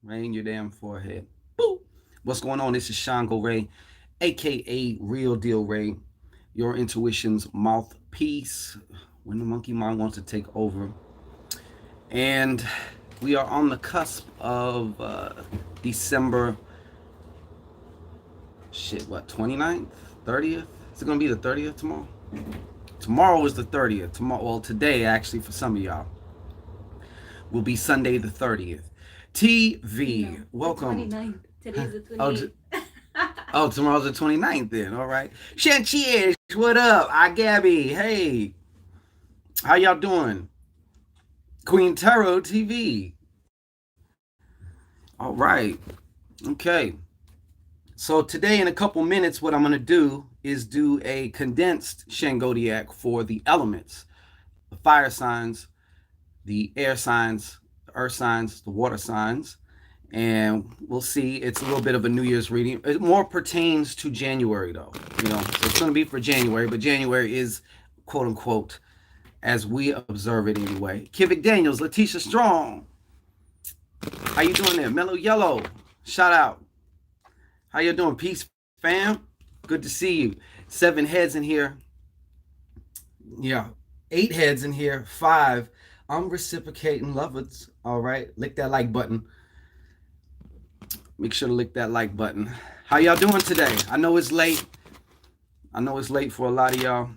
right in your damn forehead. Boop. What's going on? This is Shango Ray, aka Real Deal Ray, your intuition's mouthpiece when the monkey mind wants to take over. And we are on the cusp of December, shit, what, 29th? 30th? Is it going to be the 30th tomorrow? Tomorrow is the 30th. Tomorrow, well, today, actually, for some of y'all, will be Sunday the 30th. TV, No, the welcome. 29th. Today's the Oh, 28th. oh, tomorrow's the 29th then. All right. Shanchish, what up? I Gabby. Hey. How y'all doing? Queen Tarot TV. All right. Okay. So today in a couple minutes, what I'm going to do is do a condensed Shangodiac for the elements, the fire signs, the air signs, the earth signs, the water signs. And we'll see. It's a little bit of a New Year's reading. It more pertains to January, though. It's going to be for January, but January is quote unquote as we observe it anyway. Kivik Daniels, Letitia Strong, how you doing there? Mellow Yellow, shout out. How you doing? Peace, fam. Good to see you. 7 heads in here. Yeah, 8 heads in here. 5. I'm reciprocating lovers. All right, lick that like button. Make sure to lick that like button. How y'all doing today? I know it's late. I know it's late for a lot of y'all.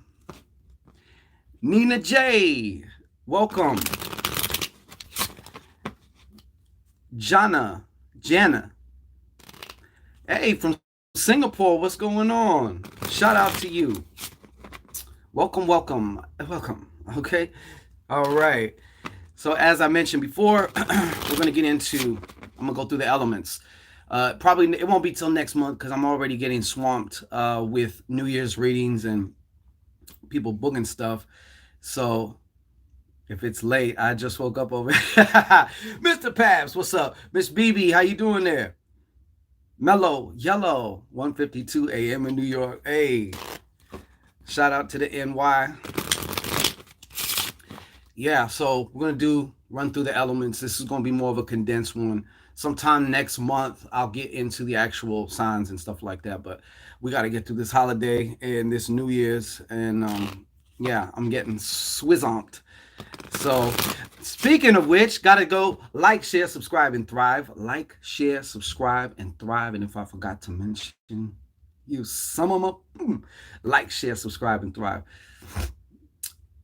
Nina J, welcome. Jana. Hey, from Singapore, what's going on? Shout out to you. Welcome. Okay. All right. So as I mentioned before, we're going to get into, I'm going to go through the elements. Probably it won't be till next month because I'm already getting swamped with New Year's readings and people booking stuff. So if it's late, I just woke up over Mr. Paps, what's up? Miss BB, how you doing there? Mellow Yellow, 1:52 a.m. in New York. Hey, shout out to the NY. Yeah, so we're gonna run through the elements. This is gonna be more of a condensed one. Sometime next month, I'll get into the actual signs and stuff like that. But we got to get through this holiday and this New Year's, and yeah, I'm getting swizomped. So, speaking of which, gotta go like, share, subscribe, and thrive. Like, share, subscribe, and thrive. And if I forgot to mention you, sum them up. Like, share, subscribe, and thrive.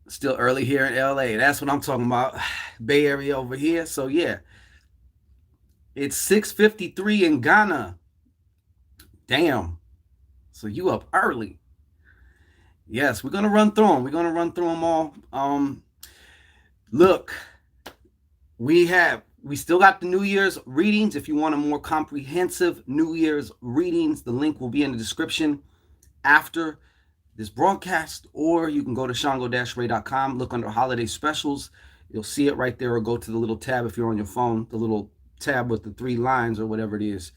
Still early here in LA. That's what I'm talking about. Bay Area over here. So yeah, it's 6:53 in Ghana. Damn. So you up early. Yes, we're gonna run through them. We're gonna run through them all. Look, we still got the New Year's readings. If you want a more comprehensive New Year's readings, the link will be in the description after this broadcast, or you can go to shango-ray.com, look under holiday specials. You'll see it right there, or go to the little tab if you're on your phone, the little tab with the 3 lines or whatever it is.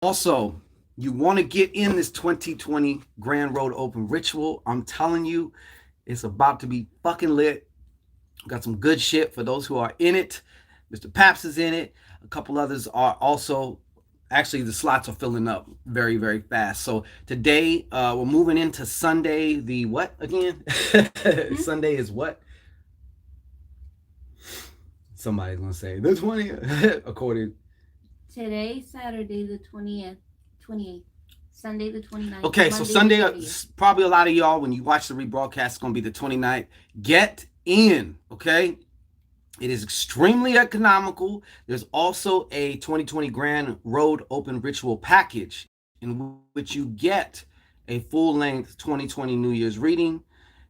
Also, you want to get in this 2020 Grand Road Open ritual. I'm telling you, it's about to be fucking lit. Got some good shit for those who are in it. Mr. Paps is in it. A couple others are also. Actually, the slots are filling up very, very fast. So today, we're moving into Sunday. The what again? Sunday is what? Somebody's gonna say the 20th. According. Today, Saturday the 20th, 28th. Sunday the 29th. Okay, so Sunday, probably a lot of y'all, when you watch the rebroadcast, it's gonna be the 29th. Get in, okay? It is extremely economical. There's also a 2020 Grand Road Open Ritual package in which you get a full-length 2020 New Year's reading.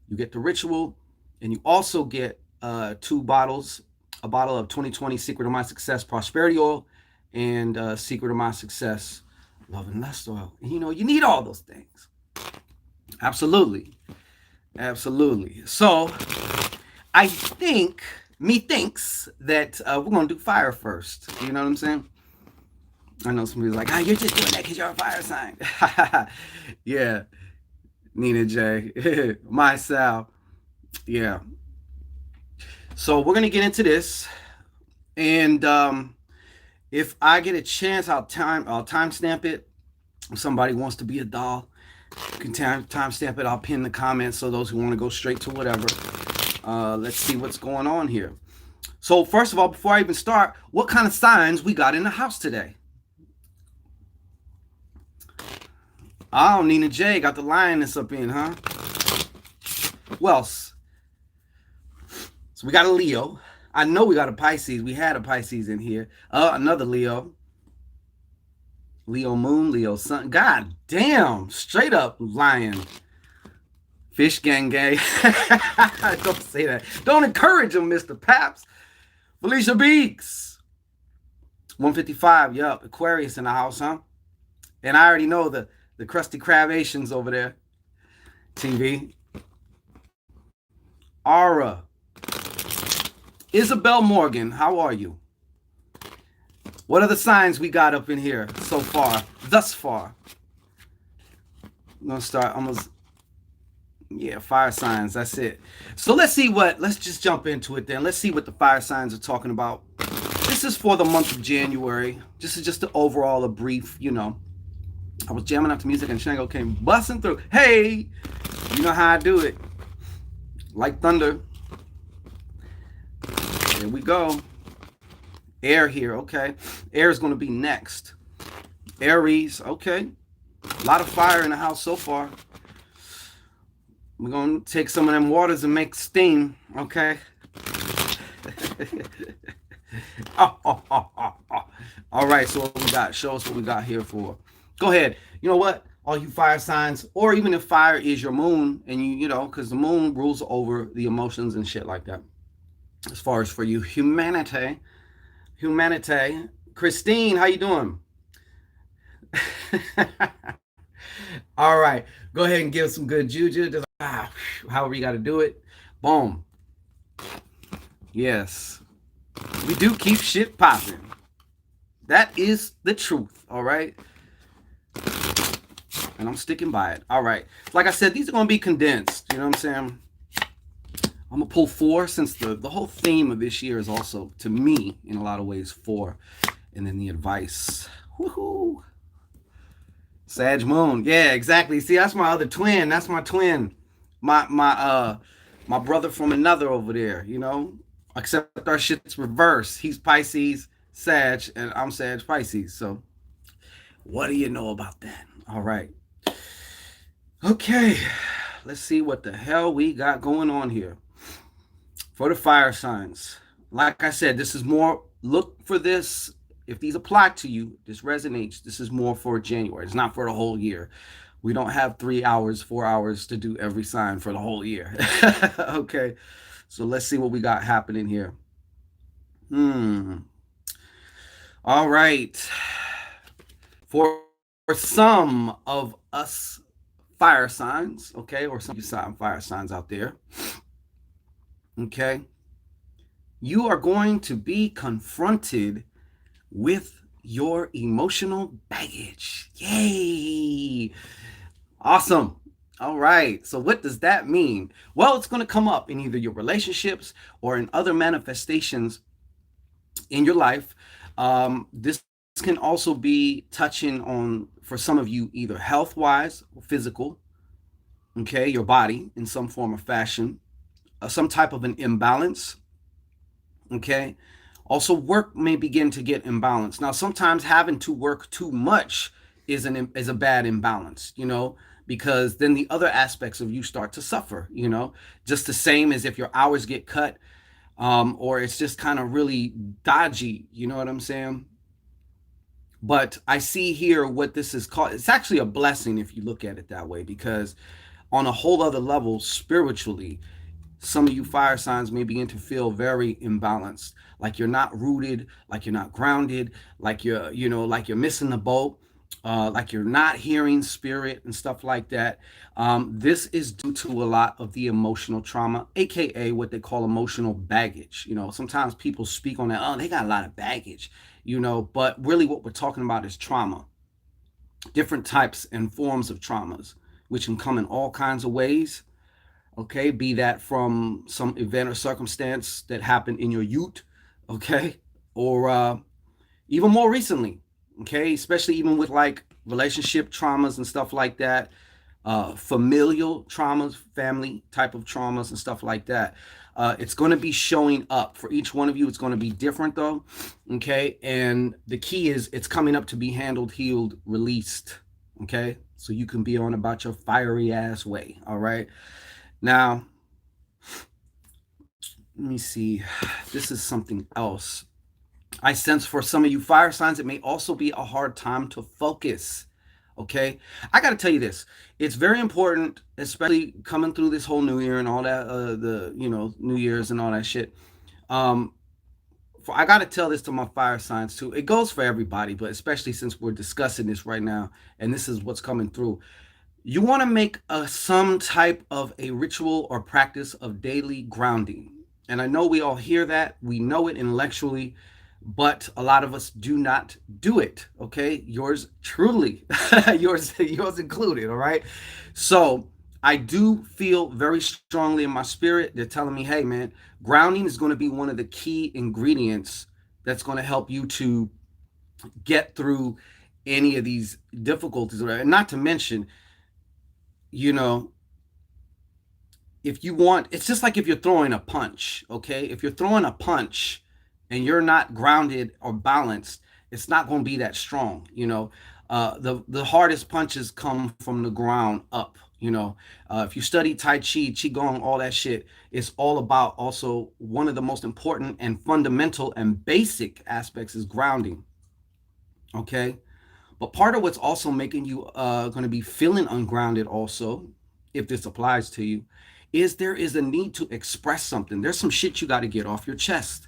You get the ritual, and you also get 2 bottles, a bottle of 2020 Secret of My Success Prosperity Oil and Secret of My Success Love and Lust Oil. And you need all those things. Absolutely. So I think methinks that we're gonna do fire first. You know what I'm saying? I know somebody's like, you're just doing that because you're a fire sign. Yeah, Nina J, myself. Yeah. So we're gonna get into this, and If I get a chance, I'll timestamp it. If somebody wants to be a doll, you can timestamp it. I'll pin the comments so those who want to go straight to whatever. Let's see what's going on here. So first of all, before I even start, what kind of signs we got in the house today? Oh, Nina J got the lioness up in, huh? Who else? So we got a Leo. I know we got a Pisces. We had a Pisces in here. Another Leo. Leo Moon, Leo Sun. God damn. Straight up lion. Fish gang gang. Don't say that. Don't encourage him, Mr. Paps. Felicia Beeks. 155. Yup. Aquarius in the house, huh? And I already know the Krusty Krab-ations over there. TV. Aura. Isabel Morgan, how are you? What are the signs we got up in here so far, thus far? I'm gonna start almost, yeah, fire signs, that's it. So let's just jump into it then. Let's see what the fire signs are talking about. This is for the month of January. This is just the overall, a brief, I was jamming out to music and Shango came busting through. Hey, you know how I do it. Like thunder. Here we go. Air here, okay. Air is going to be next. Aries, okay. A lot of fire in the house so far. We're going to take some of them waters and make steam, okay. All right, so what we got? Show us what we got here for. Go ahead. You know what? All you fire signs, or even if fire is your moon, and because the moon rules over the emotions and shit like that. As far as for you, humanity. Christine, how you doing? All right, go ahead and give some good juju. Just, however you got to do it. Boom. Yes, we do keep shit popping. That is the truth. All right. And I'm sticking by it. All right. Like I said, these are going to be condensed. You know what I'm saying? I'm going to pull 4 since the whole theme of this year is also, to me, in a lot of ways, 4. And then the advice. Woohoo. Sag Moon. Yeah, exactly. See, that's my other twin. That's my twin. My brother from another over there, Except our shit's reverse. He's Pisces, Sag, and I'm Sag Pisces. So, what do you know about that? All right. Okay. Let's see what the hell we got going on here. For the fire signs, like I said, this is more, look for this. If these apply to you, this resonates, this is more for January. It's not for the whole year. We don't have 3 hours, 4 hours to do every sign for the whole year. Okay. So let's see what we got happening here. All right. For some of us fire signs, okay, or some of you fire signs out there, okay, you are going to be confronted with your emotional baggage. Yay! Awesome. All right. So what does that mean? Well, it's going to come up in either your relationships or in other manifestations in your life. This can also be touching on, for some of you, either health-wise or physical, okay, your body in some form or fashion, some type of an imbalance, okay. Also, work may begin to get imbalanced. Now, sometimes having to work too much is a bad imbalance, because then the other aspects of you start to suffer, just the same as if your hours get cut, or it's just kind of really dodgy, you know what I'm saying? But I see here what this is called. It's actually a blessing if you look at it that way, because on a whole other level, spiritually, some of you fire signs may begin to feel very imbalanced, like you're not rooted, like you're not grounded, like like you're missing the boat, like you're not hearing spirit and stuff like that. This is due to a lot of the emotional trauma, aka what they call emotional baggage. Sometimes people speak on that, oh, they got a lot of baggage, but really what we're talking about is trauma, different types and forms of traumas, which can come in all kinds of ways. Okay, be that from some event or circumstance that happened in your youth, okay, or even more recently, okay, especially even with like relationship traumas and stuff like that, familial traumas, family type of traumas and stuff like that. It's going to be showing up for each one of you. It's going to be different though, okay. And the key is it's coming up to be handled, healed, released, okay. So you can be on about your fiery ass way. All right. Now, let me see. This is something else. I sense for some of you fire signs, it may also be a hard time to focus. Okay. I got to tell you this. It's very important, especially coming through this whole new year and all that, New Year's and all that shit. Um, I got to tell this to my fire signs too. It goes for everybody, but especially since we're discussing this right now and this is what's coming through. You want to make some type of a ritual or practice of daily grounding. And I know we all hear that, we know it intellectually, but a lot of us do not do it. Okay, yours truly, yours included. All right, so I do feel very strongly in my spirit. They're telling me, hey man, grounding is going to be one of the key ingredients that's going to help you to get through any of these difficulties. And not to mention, you know, if you want, it's just like if you're throwing a punch, okay? If you're throwing a punch and you're not grounded or balanced, it's not going to be that strong, you know. The hardest punches come from the ground up, you know. If you study Tai Chi, Qigong, all that shit, it's all about also one of the most important and fundamental and basic aspects is grounding, okay? But part of what's also making you going to be feeling ungrounded, also, if this applies to you, is there is a need to express something. There's some shit you got to get off your chest.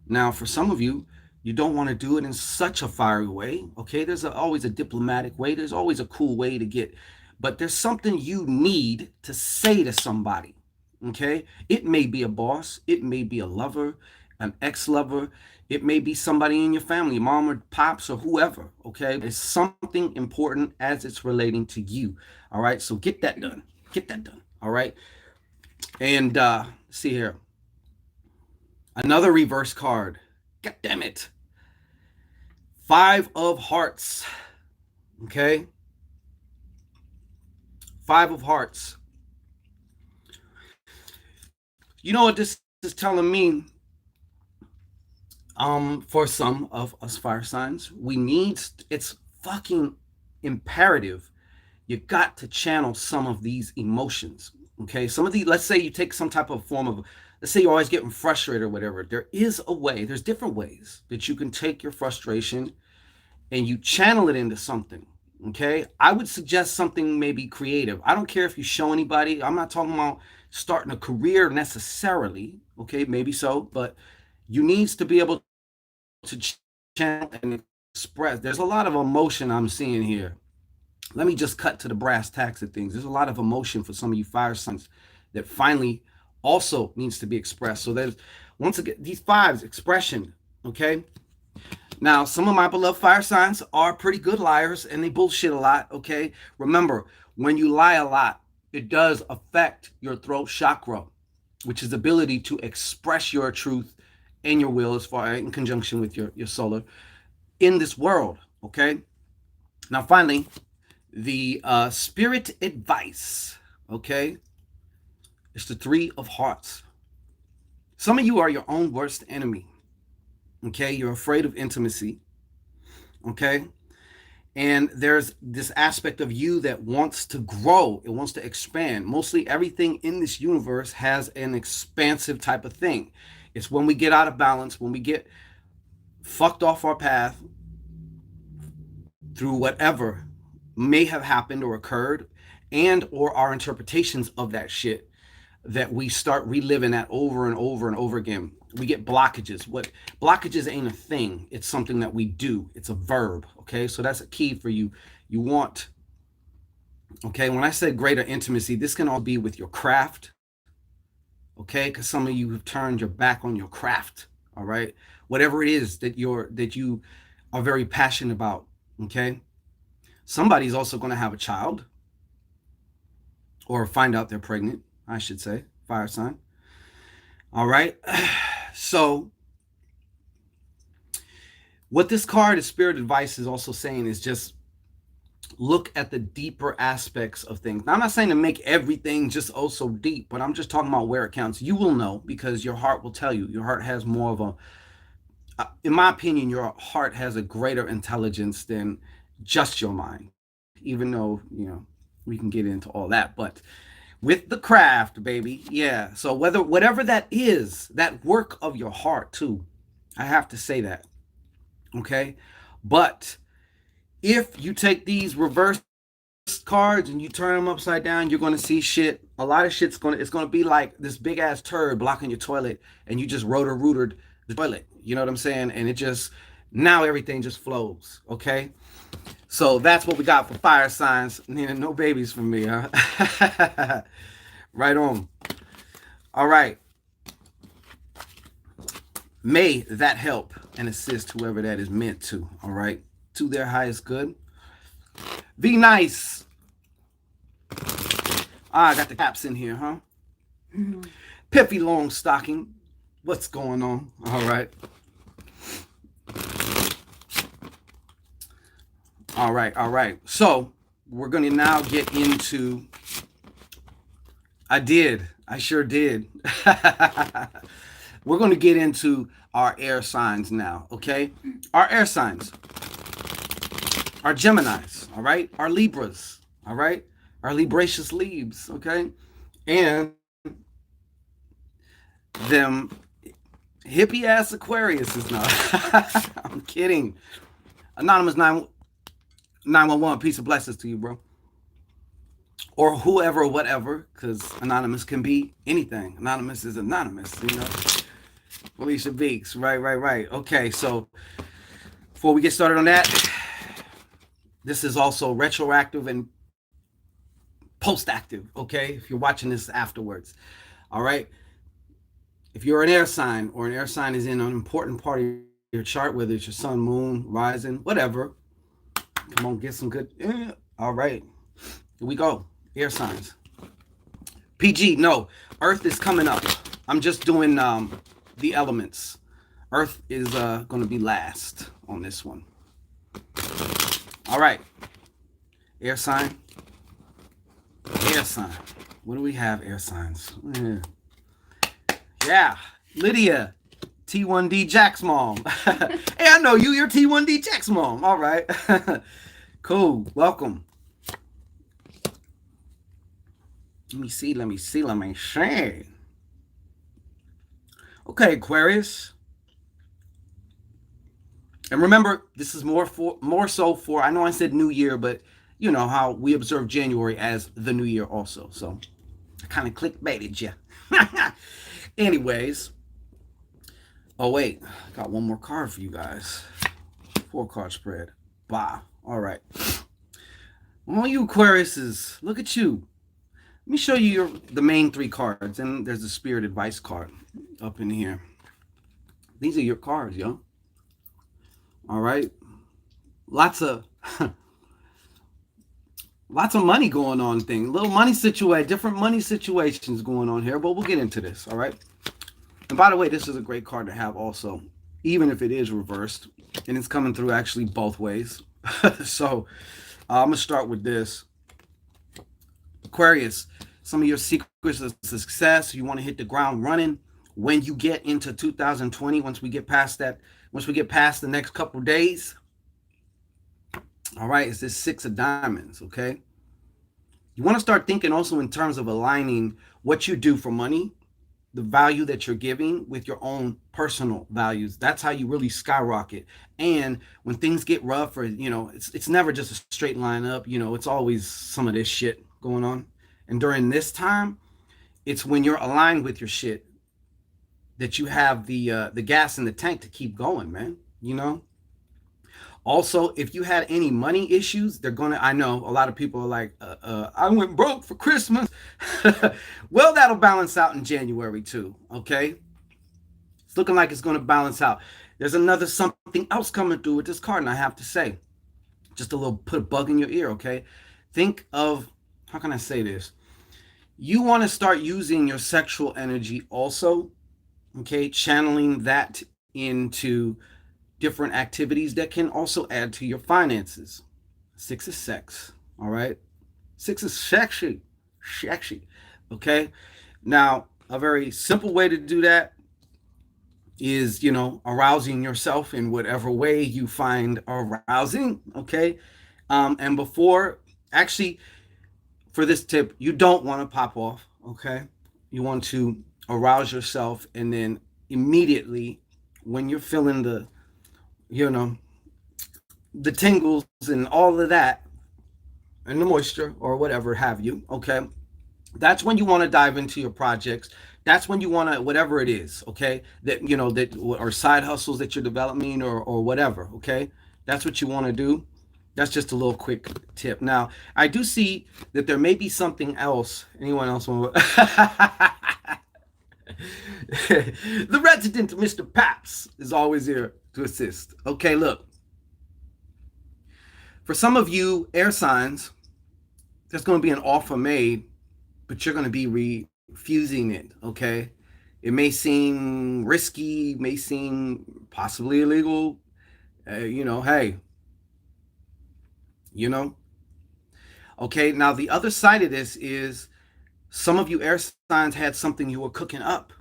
Now, for some of you, you don't want to do it in such a fiery way. Okay, there's always a diplomatic way. There's always a cool way to get, but there's something you need to say to somebody. Okay, it may be a boss, it may be a lover, an ex-lover, it may be somebody in your family, mom or pops or whoever. Okay, it's something important as it's relating to you. All right, so get that done. Get that done. All right, and see here, another reverse card. God damn it. Five of Hearts. Okay, Five of Hearts. You know what this is telling me? For some of us fire signs, we need, it's fucking imperative. You got to channel some of these emotions. Okay, some of these, let's say you take some type of form of, let's say you're always getting frustrated or whatever. There is a way, there's different ways that you can take your frustration and you channel it into something. Okay, I would suggest something maybe creative. I don't care if you show anybody. I'm not talking about starting a career necessarily. Okay, maybe so, but you needs to be able to channel and express. There's a lot of emotion I'm seeing here. Let me just cut to the brass tacks of things. There's a lot of emotion for some of you fire signs that finally also needs to be expressed. So there's, once again, these fives, expression. Okay, now, some of my beloved fire signs are pretty good liars and they bullshit a lot, okay? Remember, when you lie a lot, it does affect your throat chakra, which is the ability to express your truth and your will as far in conjunction with your solar in this world, okay? Now, finally, the spirit advice, okay? It's the Three of Hearts. Some of you are your own worst enemy. Okay, you're afraid of intimacy. Okay, and there's this aspect of you that wants to grow, it wants to expand. Mostly everything in this universe has an expansive type of thing. It's when we get out of balance, when we get fucked off our path through whatever may have happened or occurred, and or our interpretations of that shit, that we start reliving that over and over and over again. We get blockages. What blockages ain't a thing. It's something that we do. It's a verb. Okay, so that's a key for you. You want, okay, when I said greater intimacy, this can all be with your craft. Okay, because some of you have turned your back on your craft. All right, whatever it is that you are very passionate about. Okay, somebody's also going to have a child or find out they're pregnant, I should say, fire sign. All right. So What this card is spirit advice is also saying is just look at the deeper aspects of things. Now, I'm not saying to make everything just oh so deep, but I'm just talking about where it counts. You will know because your heart will tell you. Your heart has more of a, in my opinion, your heart has a greater intelligence than just your mind, even though, we can get into all that. But with the craft, baby, yeah. So whatever that is, that work of your heart, too, I have to say that, okay? But if you take these reverse cards and you turn them upside down, you're going to see shit. A lot of shit's going to, it's going to be like this big ass turd blocking your toilet and you just rotor rooted the toilet. You know what I'm saying? And it just, now everything just flows, okay? So that's what we got for fire signs. No babies from me, huh? Right on. All right. May that help and assist whoever that is meant to, all right? To their highest good. Be nice. I got the caps in here, huh? Mhm. Piffy long stocking. What's going on? All right. All right. All right. So we're going to now get into. I did. I sure did. We're going to get into our air signs now, okay? Our air signs, our Geminis, all right? Our Libras, all right? Our Libracious Libs, okay? And them hippie ass Aquariuses now. I'm kidding. Anonymous 911, peace of blessings to you, bro. Or whoever, whatever, because anonymous can be anything. Anonymous is anonymous. Felicia Beeks, right. Okay, so before we get started on that, this is also retroactive and post-active, okay? If you're watching this afterwards, all right? If you're an air sign or an air sign is in an important part of your chart, whether it's your sun, moon, rising, whatever, come on, get some good. All right, here we go. Air signs. PG, no. Earth is coming up. I'm just doing the elements. Earth is going to be last on this one. All right. Air sign. Air sign. What do we have? Air signs. Yeah. Lydia. T1D Jack's mom. Hey, I know you. You're T1D Jack's mom. All right. Cool. Welcome. Let me see. Okay, Aquarius. And remember, this is more so for, I know I said New Year, but you know how we observe January as the New Year also. So I kind of clickbaited you. Anyways. Oh, wait. I got one more card for you guys. 4-card spread. Bah. All right. All you Aquariuses, look at you. Let me show you the main 3 cards. And there's a spirit advice card up in here. These are your cards, yo. All right. Lots of lots of money going on thing. Little money situation, different money situations going on here, but we'll get into this, all right? And by the way, this is a great card to have also, even if it is reversed. And it's coming through actually both ways. So I'm going to start with this. Aquarius, some of your secrets of success, you want to hit the ground running when you get into 2020, once we get past the next couple of days. All right, it's this 6 of diamonds, okay? You want to start thinking also in terms of aligning what you do for money, the value that you're giving with your own personal values. That's how you really skyrocket. And when things get rough, or it's never just a straight line up, it's always some of this shit going on. And during this time, it's when you're aligned with your shit that you have the gas in the tank to keep going, man. Also, if you had any money issues, I know a lot of people are like, I went broke for Christmas. Well, that'll balance out in January too, okay? It's looking like it's going to balance out. There's another something else coming through with this card, and I have to say, just a little, put a bug in your ear, okay? Think of, how can I say this? You want to start using your sexual energy also, okay? Channeling that into different activities that can also add to your finances. Six is sex. All right. Six is sexy. Sexy. Okay. Now, a very simple way to do that is, arousing yourself in whatever way you find arousing. Okay. And before, actually, for this tip, you don't want to pop off. Okay. You want to arouse yourself, and then immediately, when you're feeling you know, the tingles and all of that, and the moisture or whatever have you, okay, that's when you want to dive into your projects. That's when you want to, whatever it is, okay, that that, or side hustles that you're developing, or whatever, okay, that's what you want to do. That's just a little quick tip. Now, I do see that there may be something else. Anyone else want the resident Mr. Paps is always here to assist. Okay, look, for some of you air signs, there's going to be an offer made, but you're going to be refusing it, okay? It may seem risky, may seem possibly illegal. Hey, you know? Okay, now the other side of this is some of you air signs had something you were cooking up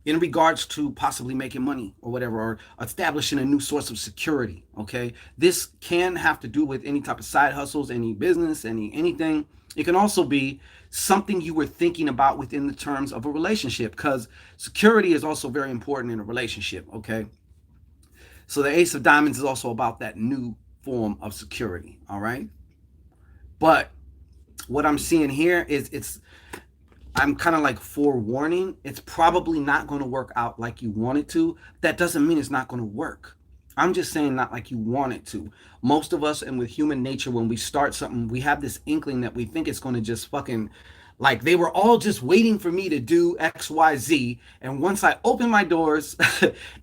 in regards to possibly making money or whatever, or establishing a new source of security, okay? This can have to do with any type of side hustles, any business, anything. It can also be something you were thinking about within the terms of a relationship, because security is also very important in a relationship, okay? So the Ace of Diamonds is also about that new form of security, all right? But what I'm seeing here is I'm kind of like forewarning, it's probably not going to work out like you want it to. That doesn't mean it's not going to work. I'm just saying not like you want it to. Most of us, and with human nature, when we start something, we have this inkling that we think it's going to just fucking, like they were all just waiting for me to do XYZ. And once I open my doors,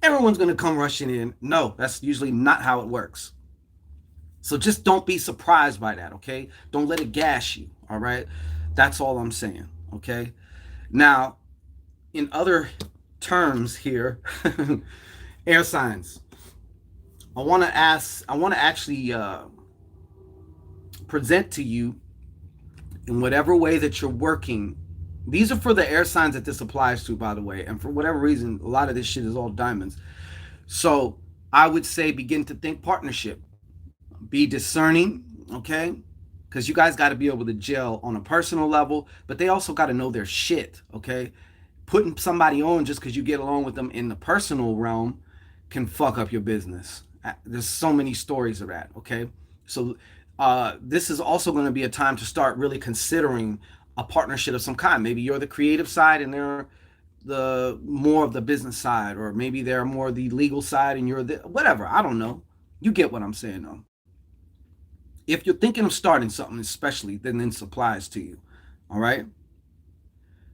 everyone's going to come rushing in. No, that's usually not how it works. So just don't be surprised by that, okay? Don't let it gas you, all right? That's all I'm saying, okay? Now, in other terms here, air signs, I want to actually present to you, in whatever way that you're working. These are for the air signs that this applies to, by the way. And for whatever reason, a lot of this shit is all diamonds. So I would say begin to think partnership. Be discerning, okay? Because you guys got to be able to gel on a personal level, but they also got to know their shit, okay? Putting somebody on just because you get along with them in the personal realm can fuck up your business. There's so many stories of that, okay? So this is also going to be a time to start really considering a partnership of some kind. Maybe you're the creative side and they're the more of the business side, or maybe they're more the legal side and you're the whatever. I don't know. You get what I'm saying, though. If you're thinking of starting something, especially, then this applies to you. All right.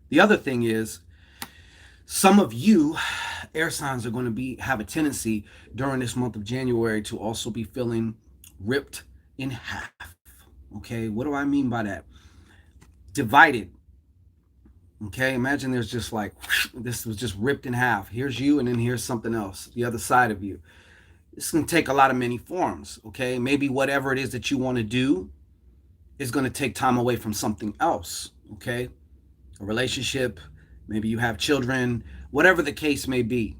The other thing is, some of you air signs are going to have a tendency during this month of January to also be feeling ripped in half. Okay, what do I mean by that? Divided. Okay, imagine there's just like, this was just ripped in half. Here's you, and then here's something else, the other side of you. This can take a lot of many forms, okay? Maybe whatever it is that you want to do is going to take time away from something else, okay? A relationship, maybe you have children, whatever the case may be.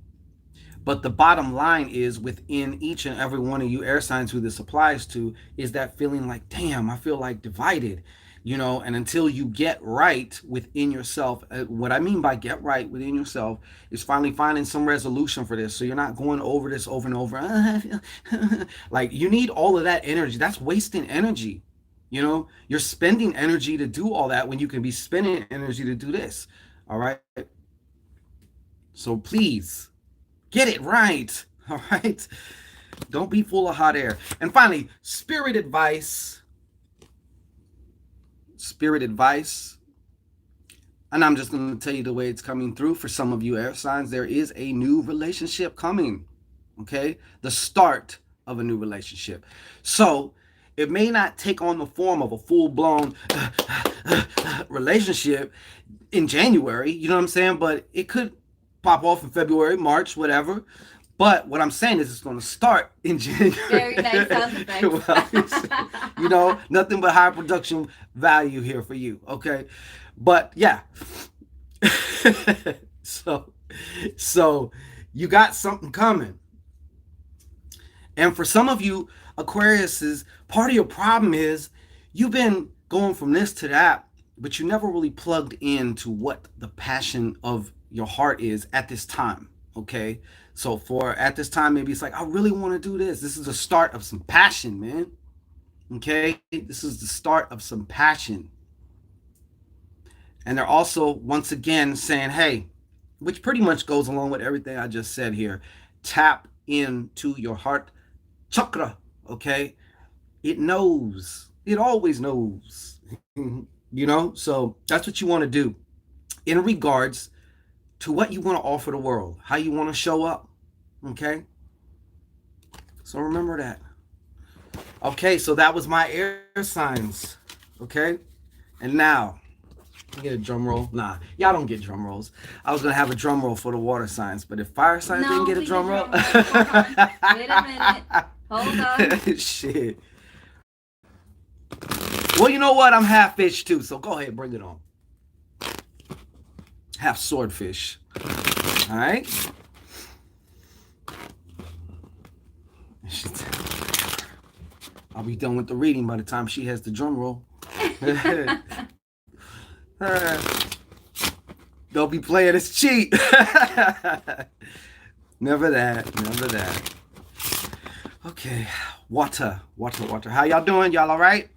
But the bottom line is, within each and every one of you air signs who this applies to, is that feeling like, damn, I feel like divided, and until you get right within yourself, what I mean by get right within yourself is finally finding some resolution for this. So you're not going over this over and over. Like, you need all of that energy. That's wasting energy. You're spending energy to do all that when you can be spending energy to do this. All right. So please get it right. All right. Don't be full of hot air. And finally, spirit advice. And I'm just going to tell you the way it's coming through. For some of you air signs, there is a new relationship coming. Okay. The start of a new relationship. So it may not take on the form of a full-blown relationship in January, you know what I'm saying? But it could pop off in February, March, whatever. But what I'm saying is it's going to start in January. Very nice sound effects. Well, nothing but high production value here for you. Okay. But yeah. so, so you got something coming. And for some of you, Aquariuses, part of your problem is you've been going from this to that, but you never really plugged into what the passion of your heart is at this time. Okay. So for at this time, maybe it's like, I really want to do this. This is the start of some passion, man. Okay. This is the start of some passion. And they're also, once again, saying, hey, which pretty much goes along with everything I just said here, tap into your heart chakra. Okay. It knows. It always knows. So that's what you want to do in regards to what you want to offer the world, how you want to show up. Okay. So remember that. Okay. So that was my air signs. Okay. And now, get a drum roll. Nah, y'all don't get drum rolls. I was gonna have a drum roll for the water signs, but if fire signs No, didn't get a drum roll, hold on. Wait a minute. Hold on. Shit. Well, you know what? I'm half fish too, so go ahead, bring it on. Half swordfish. All right. I'll be done with the reading by the time she has the drum roll. Don't be playing this cheat. Never that. Never that. Okay. Water. How y'all doing? Y'all all right?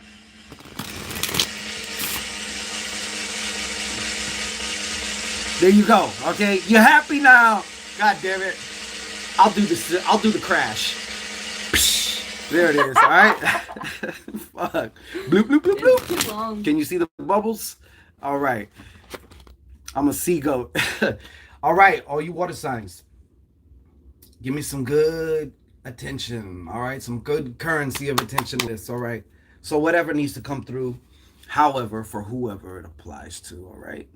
There you go. Okay. You happy now? God damn it. I'll do this. I'll do the crash. There it is. All right. Fuck. Bloop, bloop, bloop, bloop. It's too long. Can you see the bubbles? All right. I'm a sea goat. All right. All you water signs. Give me some good attention. All right. Some good currency of attention to this. All right. So whatever needs to come through, however, for whoever it applies to. All right.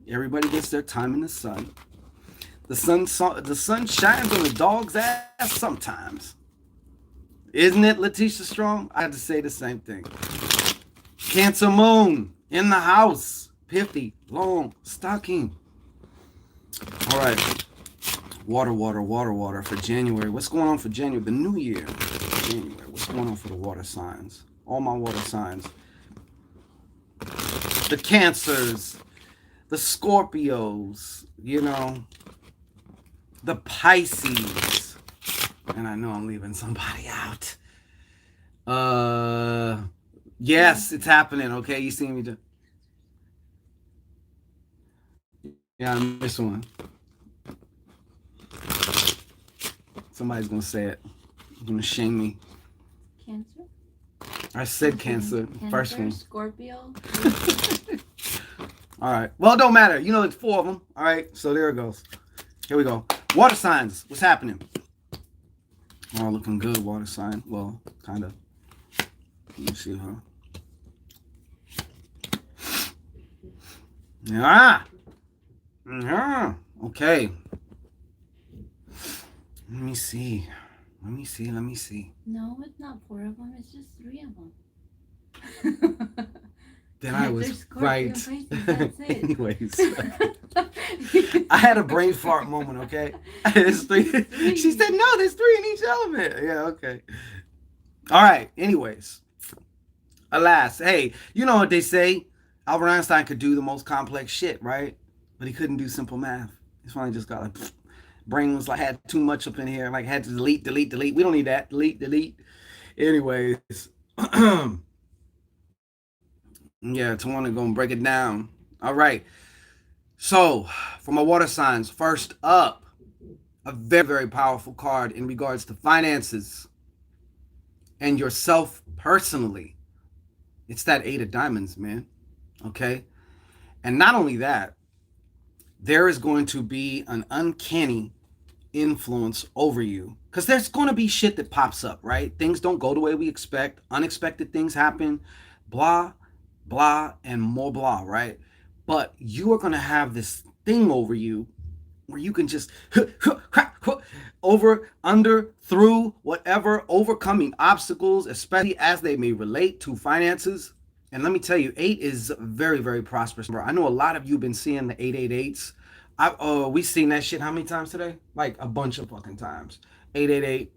Everybody gets their time in the sun. The sun shines on the dog's ass sometimes. Isn't it, Letitia Strong? I had to say the same thing. Cancer moon in the house. Pithy, long, stocking. All right. Water for January. What's going on for January? The new year. January. What's going on for the water signs? All my water signs. The Cancers. The Scorpios. The Pisces. And I know I'm leaving somebody out. Yes, it's happening. Okay, you see me. Yeah, I missed one. Somebody's gonna say it. You're gonna shame me. Cancer? I said Cancer. First one. Scorpio. All right. Well, it don't matter. It's 4 of them. All right. So there it goes. Here we go. Water signs. What's happening? Oh, looking good, water sign. Well, kind of. Let me see her. Yeah. Yeah. Okay. Let me see. Let me see. No, it's not 4 of them. It's just 3 of them. Then I was right. Faces, that's it. Anyways. I had a brain fart moment, okay? There's 3. She said, no, there's 3 in each element. Yeah, okay. All right. Anyways. Alas. Hey, you know what they say? Albert Einstein could do the most complex shit, right? But he couldn't do simple math. He finally just got brain was like, had too much up in here. Like, had to delete. We don't need that. Delete. Anyways. Yeah, to want to go and break it down. All right. So, for my water signs, first up, a very, very powerful card in regards to finances and yourself personally. It's that 8 of diamonds, man. Okay? And not only that, there is going to be an uncanny influence over you. Because there's going to be shit that pops up, right? Things don't go the way we expect. Unexpected things happen. Blah, blah, and more blah, right? But you are going to have this thing over you where you can just over, under, through, whatever, overcoming obstacles, especially as they may relate to finances. And let me tell you, eight is very, very prosperous. I know a lot of you have been seeing the 888s. We seen that shit how many times today? Like a bunch of fucking times. 888.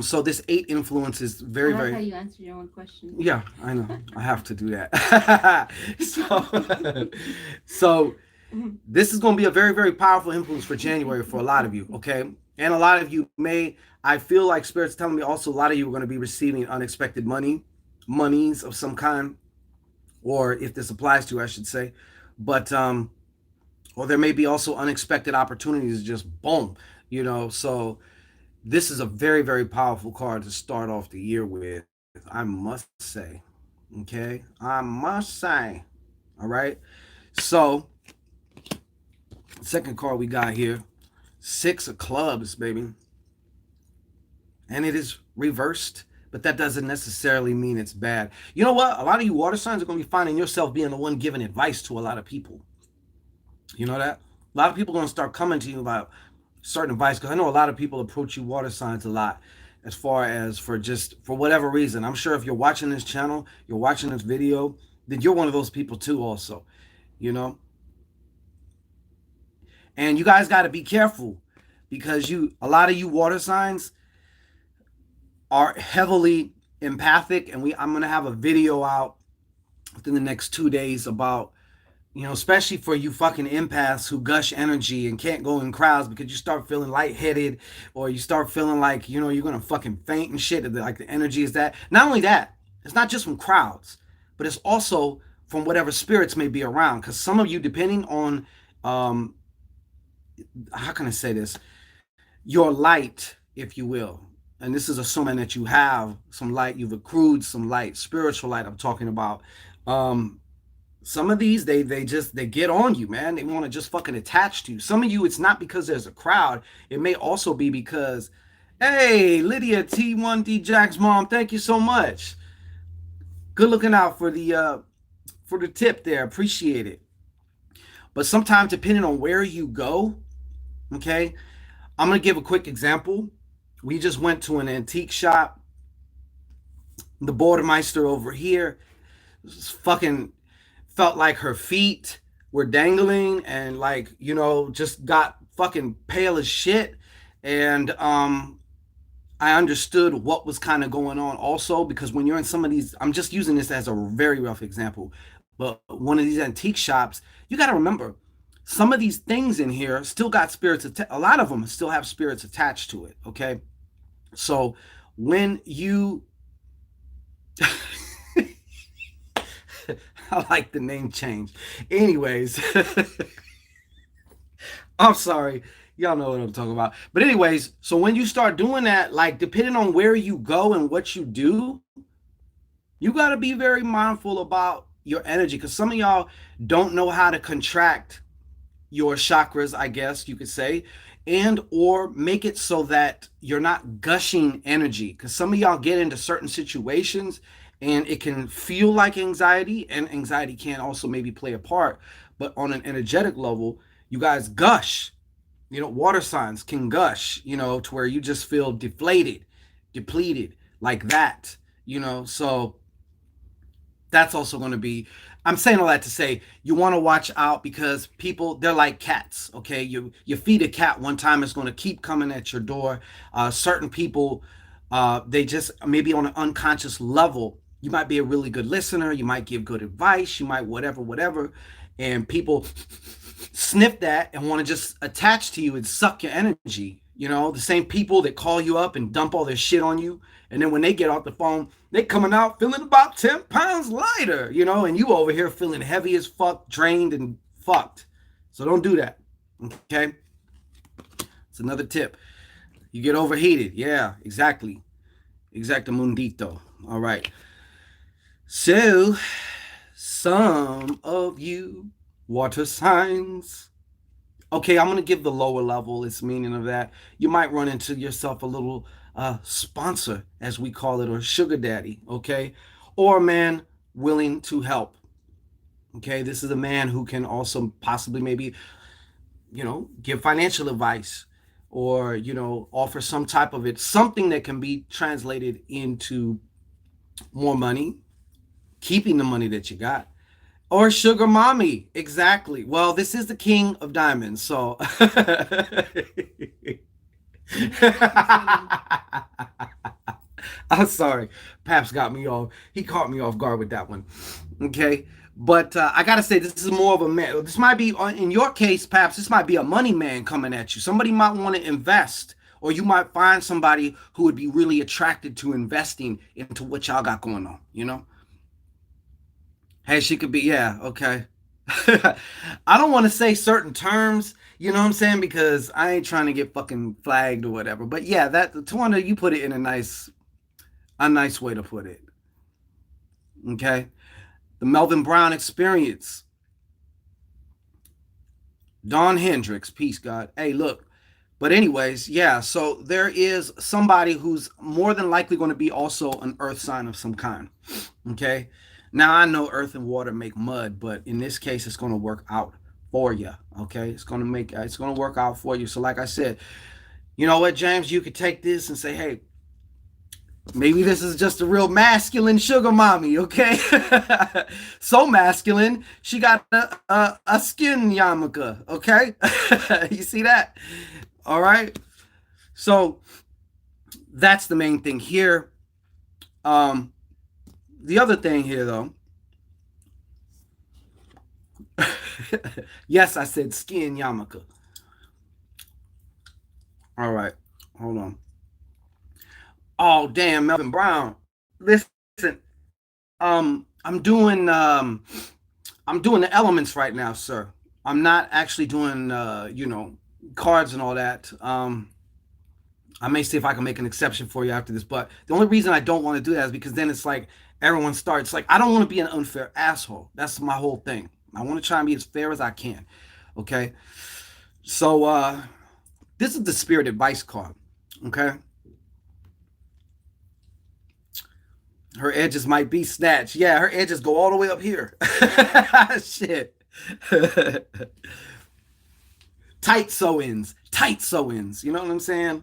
So this eight influence is I very, like how very. you answered your own question. Yeah, I know. I have to do that. so, so this is going to be a very, very powerful influence for January for a lot of you, okay? And a lot of you may, I feel like Spirit's telling me also a lot of you are going to be receiving unexpected monies of some kind, or if this applies to you, I should say. But, or there may be also unexpected opportunities, just boom, so this is a very, very powerful card to start off the year with, I must say. Okay? I must say. All right? So, second card we got here, Six of Clubs, baby. And it is reversed, but that doesn't necessarily mean it's bad. You know what? A lot of you water signs are going to be finding yourself being the one giving advice to a lot of people. You know that? A lot of people are going to start coming to you about certain advice, because I know a lot of people approach you water signs a lot as far as for whatever reason. I'm sure if you're watching this channel, you're watching this video, then you're one of those people too also, you know? And you guys got to be careful, because a lot of you water signs are heavily empathic, and I'm going to have a video out within the next 2 days about, especially for you fucking empaths who gush energy and can't go in crowds because you start feeling lightheaded, or you start feeling like, you're going to fucking faint and shit. Like the energy is that. Not only that, it's not just from crowds, but it's also from whatever spirits may be around. Because some of you, depending on, how can I say this? Your light, if you will. And this is assuming that you have some light, you've accrued some light, spiritual light I'm talking about. Some of these, they get on you, man. They want to just fucking attach to you. Some of you, it's not because there's a crowd. It may also be because, hey, Lydia T1D Jack's mom, thank you so much. Good looking out for the tip there. Appreciate it. But sometimes, depending on where you go, okay, I'm gonna give a quick example. We just went to an antique shop. The Bordermeister over here fucking felt like her feet were dangling, and like, just got fucking pale as shit. And I understood what was kind of going on also, because when you're in some of these, I'm just using this as a very rough example, but one of these antique shops, you got to remember, some of these things in here still got spirits, a lot of them still have spirits attached to it, okay? So when you I like the name change. Anyways, I'm sorry. Y'all know what I'm talking about. But anyways, so when you start doing that, like depending on where you go and what you do, you got to be very mindful about your energy, because some of y'all don't know how to contract your chakras, I guess you could say, and or make it so that you're not gushing energy, because some of y'all get into certain situations and it can feel like anxiety, and anxiety can also maybe play a part, but on an energetic level, you guys gush. Water signs can gush, to where you just feel deflated, depleted, like that, so that's also going to be, I'm saying all that to say, you want to watch out, because people, they're like cats, okay? You feed a cat one time, it's going to keep coming at your door. Certain people, they just, maybe on an unconscious level, you might be a really good listener, you might give good advice, you might whatever, and people sniff that and want to just attach to you and suck your energy. The same people that call you up and dump all their shit on you, and then when they get off the phone, they coming out feeling about 10 pounds lighter, and you over here feeling heavy as fuck, drained and fucked. So don't do that, okay? It's another tip. You get overheated. Yeah, exactly. Exactamundito. All right. So, some of you water signs. Okay, I'm going to give the lower level its meaning of that. You might run into yourself a little sponsor, as we call it, or sugar daddy, okay? Or a man willing to help, okay? This is a man who can also possibly maybe, give financial advice, or offer some type of it, something that can be translated into more money, keeping the money that you got, or sugar mommy. Exactly. Well, this is the king of diamonds, so Continue. I'm sorry. Paps got me off. He caught me off guard with that one. Okay. But I got to say, this is more of a man. This might be, in your case, Paps, this might be a money man coming at you. Somebody might want to invest, or you might find somebody who would be really attracted to investing into what y'all got going on. Hey, she could be, yeah, okay. I don't want to say certain terms, you know what I'm saying? Because I ain't trying to get fucking flagged or whatever. But yeah, that Tawanda, you put it in a nice way to put it. Okay. The Melvin Brown experience. Don Hendricks, peace, God. Hey, look. But anyways, yeah, so there is somebody who's more than likely going to be also an earth sign of some kind. Okay. Now I know earth and water make mud, but in this case, it's going to work out for you. Okay. It's going to work out for you. So like I said, you know what, James, you could take this and say, hey, maybe this is just a real masculine sugar mommy, okay? So masculine, she got a skin yarmulke, okay? You see that? All right. So that's the main thing here. The other thing here, though, yes, I said skin yarmulke. All right, hold on. Oh damn, Melvin Brown. Listen, I'm doing the elements right now, sir. I'm not actually doing cards and all that. I may see if I can make an exception for you after this, but the only reason I don't want to do that is because then it's like everyone starts like I don't want to be an unfair asshole. That's my whole thing. I want to try and be as fair as I can. Okay. So this is the spirit advice card. Okay. Her edges might be snatched. Yeah, her edges go all the way up here. Shit. Tight sew-ins. Tight sew-ins. You know what I'm saying?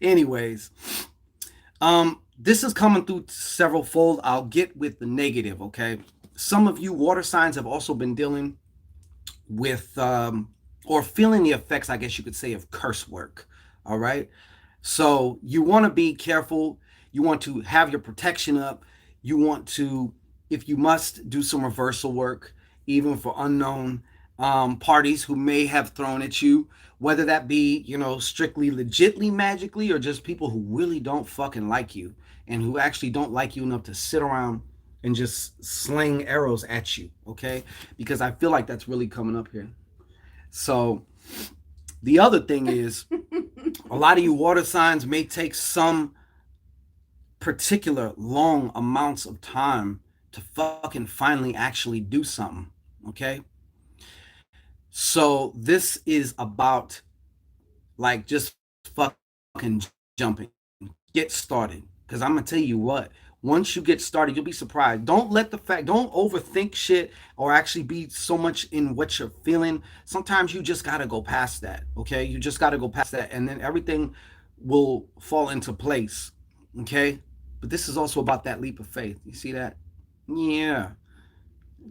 Anyways, this is coming through several fold. I'll get with the negative, okay? Some of you water signs have also been dealing with or feeling the effects, I guess you could say, of curse work. All right. So you want to be careful. You want to have your protection up. You want to, if you must, do some reversal work, even for unknown parties who may have thrown at you, whether that be, strictly legitly magically or just people who really don't fucking like you and who actually don't like you enough to sit around and just sling arrows at you, okay? Because I feel like that's really coming up here. So the other thing is a lot of you water signs may take some particular long amounts of time to fucking finally actually do something, okay? So this is about like just fucking jumping. Get started. Because I'm going to tell you what, once you get started, you'll be surprised. Don't overthink shit or actually be so much in what you're feeling. Sometimes you just got to go past that, okay? You just got to go past that and then everything will fall into place, okay? But this is also about that leap of faith. You see that? Yeah.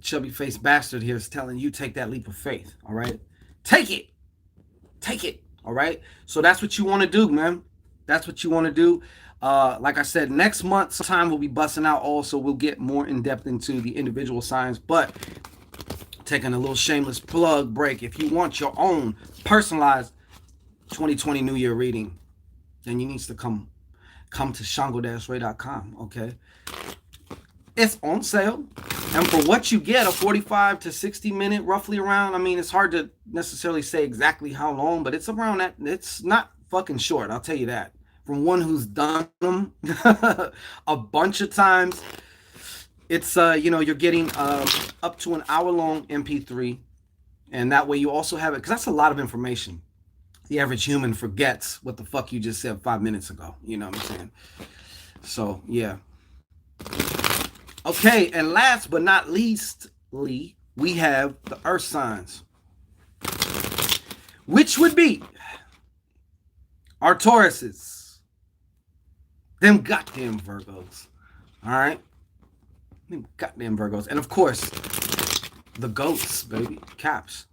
Chubby faced bastard here is telling you take that leap of faith, all right? Take it. Take it, all right? So that's what you want to do, man. That's what you want to do. Like I said, next month sometime we'll be busting out also. We'll get more in depth into the individual signs, but taking a little shameless plug break. If you want your own personalized 2020 New Year reading, then you need to come to Shangodiac.com, okay? It's on sale. And for what you get, a 45 to 60 minute, roughly around, I mean, it's hard to necessarily say exactly how long, but it's around that. It's not fucking short, I'll tell you that. From one who's done them a bunch of times, it's, you're getting up to an hour-long MP3. And that way you also have it, because that's a lot of information. The average human forgets what the fuck you just said 5 minutes ago. You know what I'm saying? So, yeah. Okay, and last but not leastly, we have the earth signs, which would be Our Tauruses. Them goddamn Virgos. All right? Them goddamn Virgos. And of course, the goats, baby. Caps.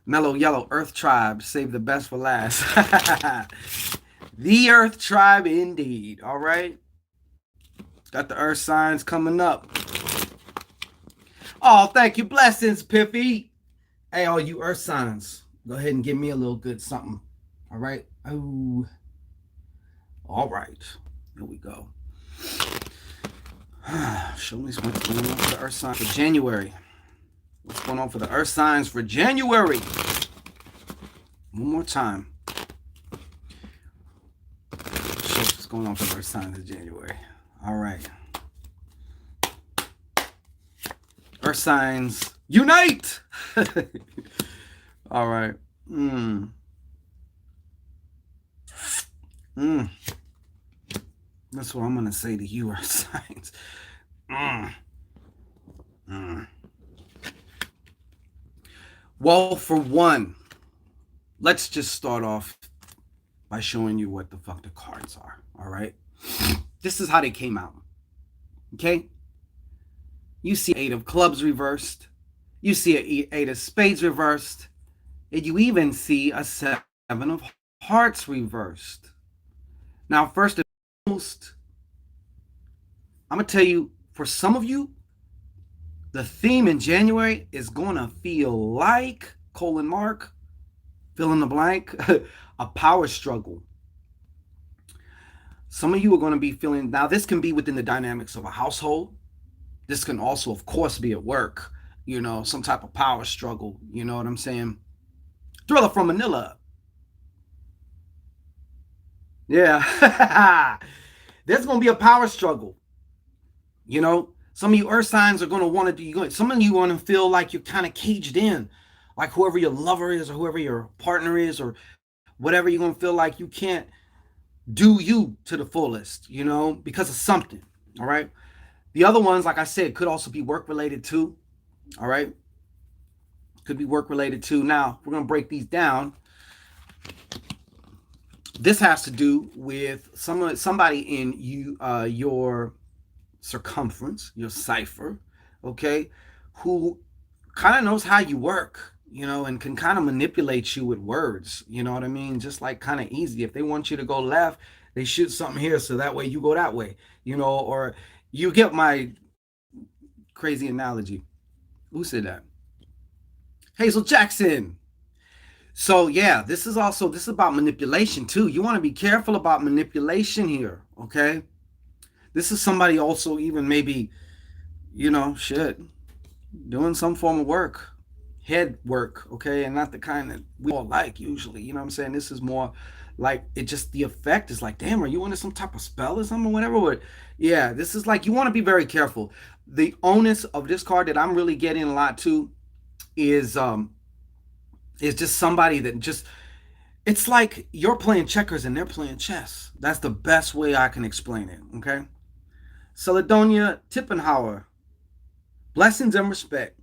Mellow Yellow Earth Tribe. Save the best for last. The Earth Tribe indeed. All right? Got the Earth signs coming up. Oh, thank you. Blessings, Piffy. Hey, all you Earth signs. Go ahead and give me a little good something. All right? Oh. All right. Here we go. Show me what's going on for the Earth signs for January. What's going on for the Earth signs for January? One more time. Show what's going on for the Earth signs in January. All right. Earth signs unite. All right. That's what I'm gonna say to you, Earth signs. Well, for one, let's just start off by showing you what the fuck the cards are. All right. This is how they came out. Okay. You see 8 of clubs reversed. You see a 8 of spades reversed. And you even see a 7 of hearts reversed. Now, first and foremost, I'm going to tell you, for some of you, the theme in January is going to feel like, colon mark, fill in the blank, a power struggle. Some of you are going to be feeling, now this can be within the dynamics of a household. This can also, of course, be at work, you know, some type of power struggle. You know what I'm saying? Thriller from Manila. Yeah. There's going to be a power struggle. You know, some of you earth signs are going to want to do, some of you want to feel like you're kind of caged in, like whoever your lover is or whoever your partner is or whatever, you're going to feel like you can't do you to the fullest, you know, because of something. All right. The other ones, like I said, could also be work related too. All right. Could be work related too. Now, we're going to break these down. This has to do with somebody in your circumference, your cipher, okay, who kind of knows how you work, you know, and can kind of manipulate you with words. You know what I mean? Just like kind of easy. If they want you to go left, they shoot something here so that way you go that way, you know, or you get my crazy analogy. Who said that? Hazel Jackson. So yeah, this is about manipulation too. You want to be careful about manipulation here, okay? This is somebody also even maybe, you know, doing some form of work, head work, okay? And not the kind that we all like usually, you know what I'm saying? This is more like, it just, the effect is like, damn, are you under some type of spell or something or whatever? But yeah, this is like, you want to be very careful. The onus of this card that I'm really getting a lot to is just somebody that just, it's like you're playing checkers and they're playing chess. That's the best way I can explain it, okay? Celedonia Tippenhauer, blessings and respect.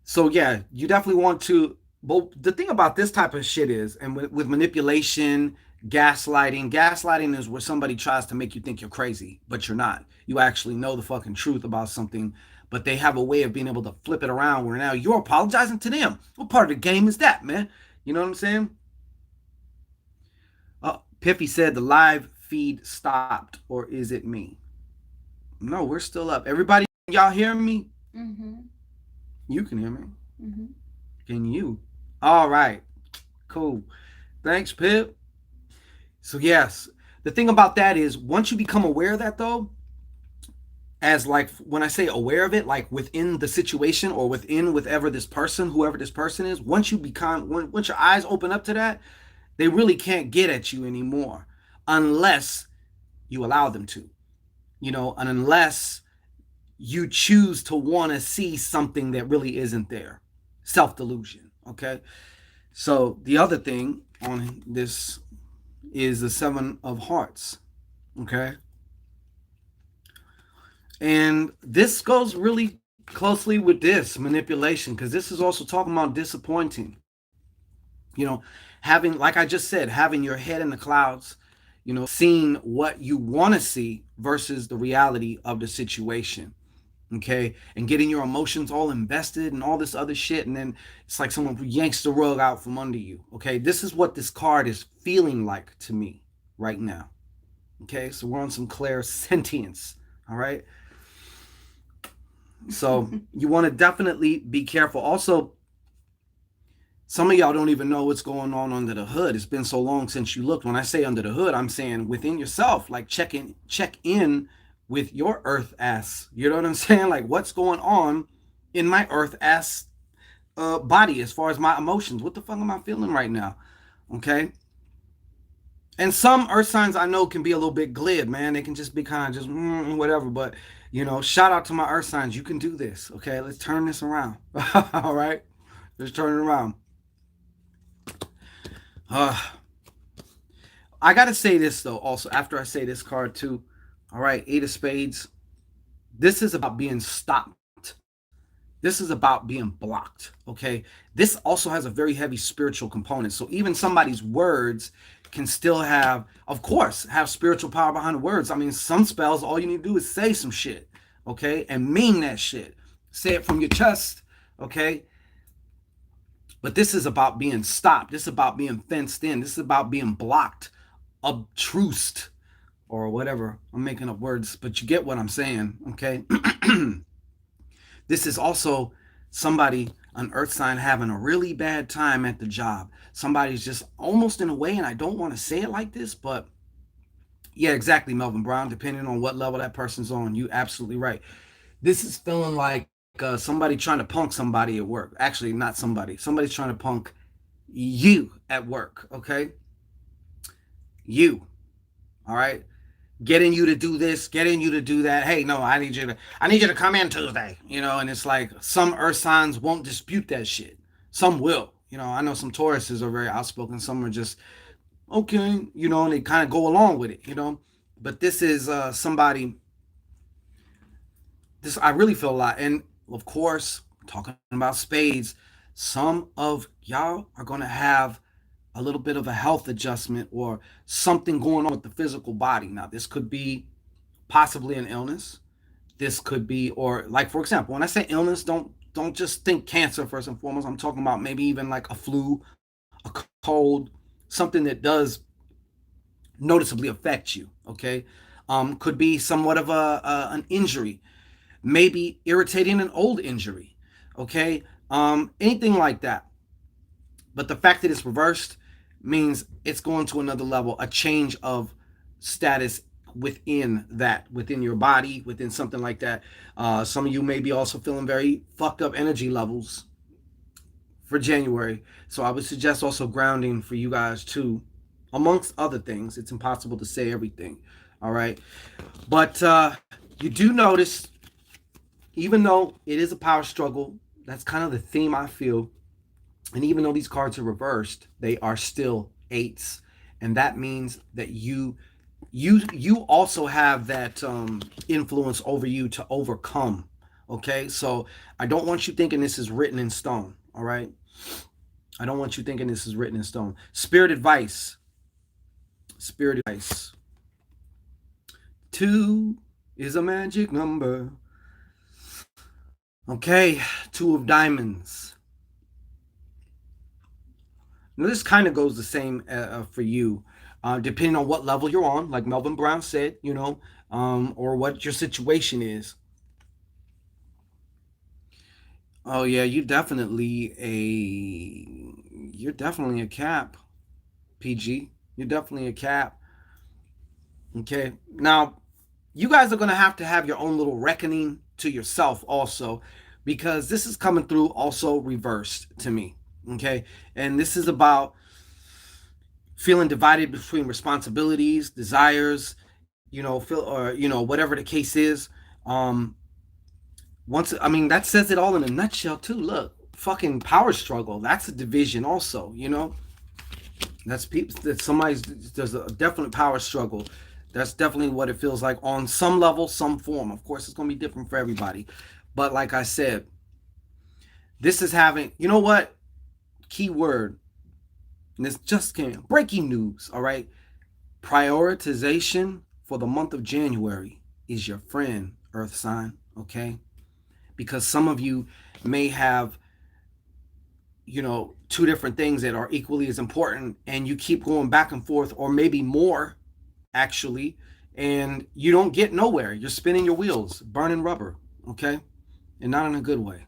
So yeah, you definitely want to, but the thing about this type of shit is, and with manipulation, gaslighting is where somebody tries to make you think you're crazy, but you're not. You actually know the fucking truth about something, but they have a way of being able to flip it around where now you're apologizing to them. What part of the game is that, man? You know what I'm saying? Piffy said the live feed stopped, or is it me? No, we're still up. Everybody, y'all hear me? Mm-hmm. You can hear me. Mm-hmm. Can you? All right. Cool. Thanks, Pip. So yes, the thing about that is once you become aware of that though, as like when I say aware of it, like within the situation or within whoever this person is, once your eyes open up to that, they really can't get at you anymore unless you allow them to, you know, and unless you choose to want to see something that really isn't there. Self-delusion, okay? So the other thing on this is the 7 of hearts, okay? And this goes really closely with this manipulation because this is also talking about disappointing. You know, having, like I just said, having your head in the clouds, seeing what you want to see versus the reality of the situation. Okay, and getting your emotions all invested and all this other shit, and then it's like someone yanks the rug out from under you. Okay, this is what this card is feeling like to me right now. Okay, so we're on some clair sentience. All right, so you want to definitely be careful. Also, some of y'all don't even know what's going on under the hood. It's been so long since you looked. When I say under the hood, I'm saying within yourself. Like check in with your earth ass. You know what I'm saying? Like what's going on in my earth ass body as far as my emotions. What the fuck am I feeling right now? Okay. And some earth signs I know can be a little bit glib, man. They can just be kind of just whatever. But shout out to my earth signs. You can do this. Okay, let's turn this around. All right, let's turn it around. Uh, I gotta say this though. Also, after I say this card too. All right, Eight of Spades. This is about being stopped. This is about being blocked. Okay. This also has a very heavy spiritual component. So even somebody's words can still have, of course, have spiritual power behind the words. I mean, some spells, all you need to do is say some shit. Okay, and mean that shit. Say it from your chest. Okay. But this is about being stopped. This is about being fenced in. This is about being blocked, obtrused, or whatever. I'm making up words, but you get what I'm saying, okay? This is also somebody, an earth sign, having a really bad time at the job. Somebody's just almost in a way, and I don't want to say it like this, but yeah, exactly, Melvin Brown, depending on what level that person's on. You absolutely right. This is feeling like somebody trying to punk somebody at work. Actually, not somebody. Somebody's trying to punk you at work, okay? You, all right? Getting you to do this, getting you to do that. Hey, no, I need you to come in Tuesday, and it's like some earth signs won't dispute that shit. Some will. I know some Tauruses are very outspoken, some are just okay, and they kind of go along with it. But this is somebody, this I really feel a lot. And of course, talking about spades, some of y'all are gonna have a little bit of a health adjustment or something going on with the physical body. Now, this could be possibly an illness. This could be, or like for example, when I say illness, don't just think cancer first and foremost. I'm talking about maybe even like a flu, a cold, something that does noticeably affect you. Okay, could be somewhat of an injury, maybe irritating an old injury. Okay, anything like that. But the fact that it's reversed means it's going to another level, a change of status within your body, within something like that. Some of you may be also feeling very fucked up energy levels for January. So I would suggest also grounding for you guys too, amongst other things. It's impossible to say everything. All right. But you do notice, even though it is a power struggle, that's kind of the theme I feel. And even though these cards are reversed, they are still eights, and that means that you also have that influence over you to overcome. Okay, so I don't want you thinking this is written in stone. All right, I don't want you thinking this is written in stone. Spirit advice. Spirit advice. 2 is a magic number. Okay, 2 of diamonds. Now, this kind of goes the same for you, depending on what level you're on, like Melvin Brown said, or what your situation is. Oh yeah, you're definitely a cap, PG. You're definitely a cap. Okay, now you guys are gonna have to have your own little reckoning to yourself also, because this is coming through also reversed to me. Okay, and this is about feeling divided between responsibilities, desires, feel or whatever the case is. Um, once I mean that says it all in a nutshell too. Look, fucking power struggle. That's a division also. That's people that there's a definite power struggle. That's definitely what it feels like on some level, some form. Of course, it's gonna be different for everybody, but like I said, this is having. You know what? Key word. and this just came. Breaking news, all right? Prioritization for the month of January is your friend, Earth sign, okay? Because some of you may have, two different things that are equally as important, and you keep going back and forth, or maybe more, actually, and you don't get nowhere. You're spinning your wheels, burning rubber, okay? And not in a good way,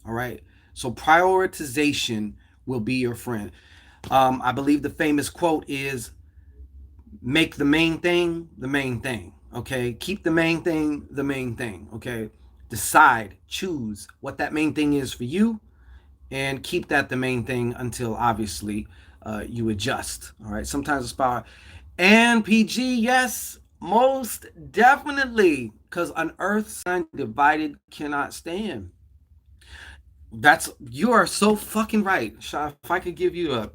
all right? So prioritization will be your friend. I believe the famous quote is make the main thing, okay? Keep the main thing the main thing, okay? Decide, choose what that main thing is for you, and keep that the main thing until obviously you adjust, all right? Sometimes it's power. And PG, yes, most definitely, because an earth sign divided cannot stand. You are so fucking right. If I could give you a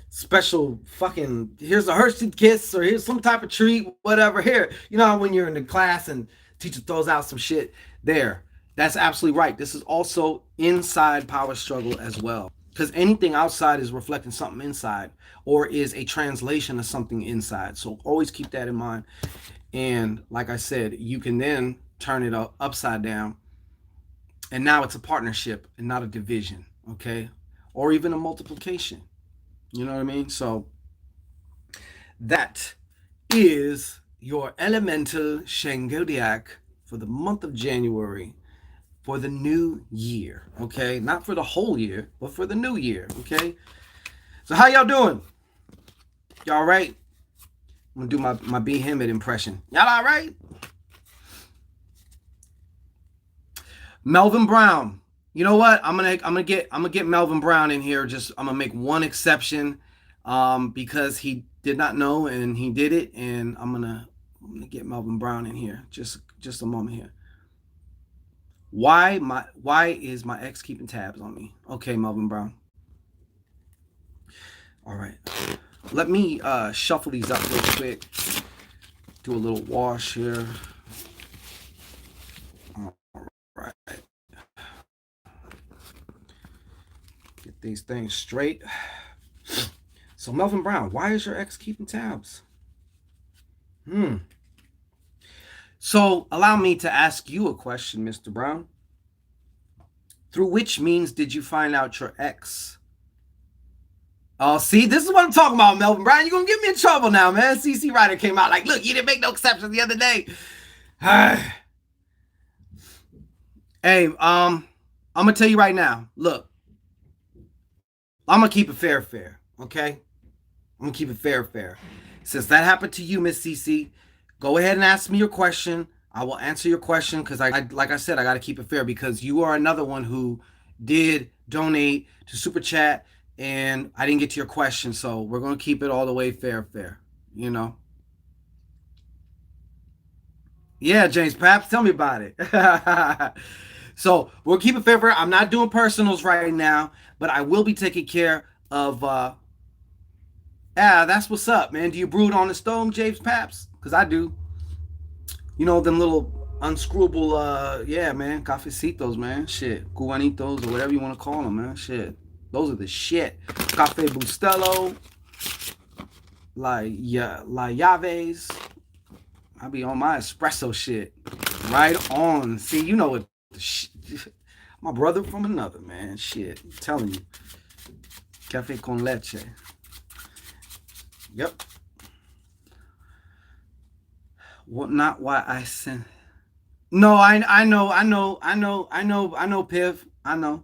special fucking, here's a Hershey kiss, or here's some type of treat, whatever. Here, when you're in the class and teacher throws out some shit there. That's absolutely right. This is also inside power struggle as well. Because anything outside is reflecting something inside, or is a translation of something inside. So always keep that in mind. And like I said, you can then turn it upside down, and now it's a partnership and not a division, okay? Or even a multiplication. You know what I mean? So that is your elemental Shangodiac for the month of January, for the new year, okay? Not for the whole year, but for the new year, okay? So how y'all doing? Y'all all right? I'm gonna do my B. Hemmett impression. Y'all all right? Melvin Brown. You know what? I'm gonna get Melvin Brown in here. Just I'm gonna make one exception, because he did not know and he did it, and I'm gonna get Melvin Brown in here. Just a moment here. Why is my ex keeping tabs on me? Okay, Melvin Brown. All right. Let me shuffle these up real quick. Do a little wash here. All right. Get these things straight. So Melvin Brown, why is your ex keeping tabs? So allow me to ask you a question, Mr. Brown. Through which means did you find out your ex? Oh, see, this is what I'm talking about, Melvin Brown. You're going to get me in trouble now, man. CC Ryder came out like, look, you didn't make no exceptions the other day. Hey, I'm going to tell you right now. Look, I'm going to keep it fair, okay? I'm going to keep it fair. Since that happened to you, Miss CC, go ahead and ask me your question. I will answer your question because, like I said, I got to keep it fair because you are another one who did donate to Super Chat, and I didn't get to your question, so we're going to keep it all the way fair, Yeah, James Paps, tell me about it. So we'll keep it fair. I'm not doing personals right now, but I will be taking care of. That's what's up, man. Do you brew it on the stone, James Paps? Because I do. Them little unscrewable, yeah, man, cafecitos, man. Shit. Cubanitos or whatever you want to call them, man. Shit. Those are the shit. Cafe Bustelo. La Llaves. I be on my espresso shit. Right on. See, you know what? My brother from another, man. Shit. I'm telling you. Cafe con leche. Yep. What? Not why I sent. No, I know, Piv. I know.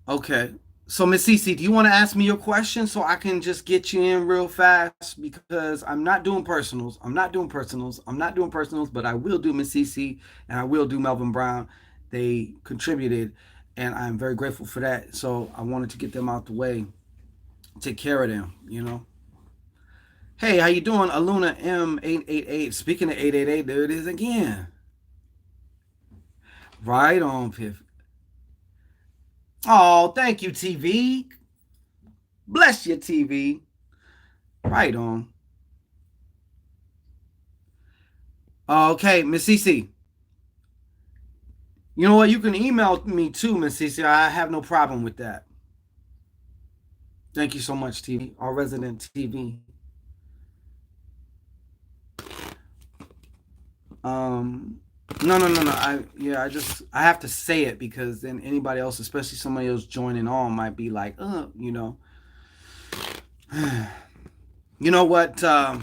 Okay. So, Miss Cece, do you want to ask me your question so I can just get you in real fast? Because I'm not doing personals. But I will do Miss Cece and I will do Melvin Brown. They contributed, and I'm very grateful for that. So I wanted to get them out the way, take care of them. Hey, how you doing, Aluna M888? Speaking of 888, there it is again. Right on, Piv. Oh, thank you, TV. Bless you, TV. Right on. Okay, Miss Cece. You know what? You can email me too, Miss Cece. I have no problem with that. Thank you so much, TV. Our resident TV. Um, no. I have to say it because then anybody else, especially somebody else joining on, might be like, you know what? All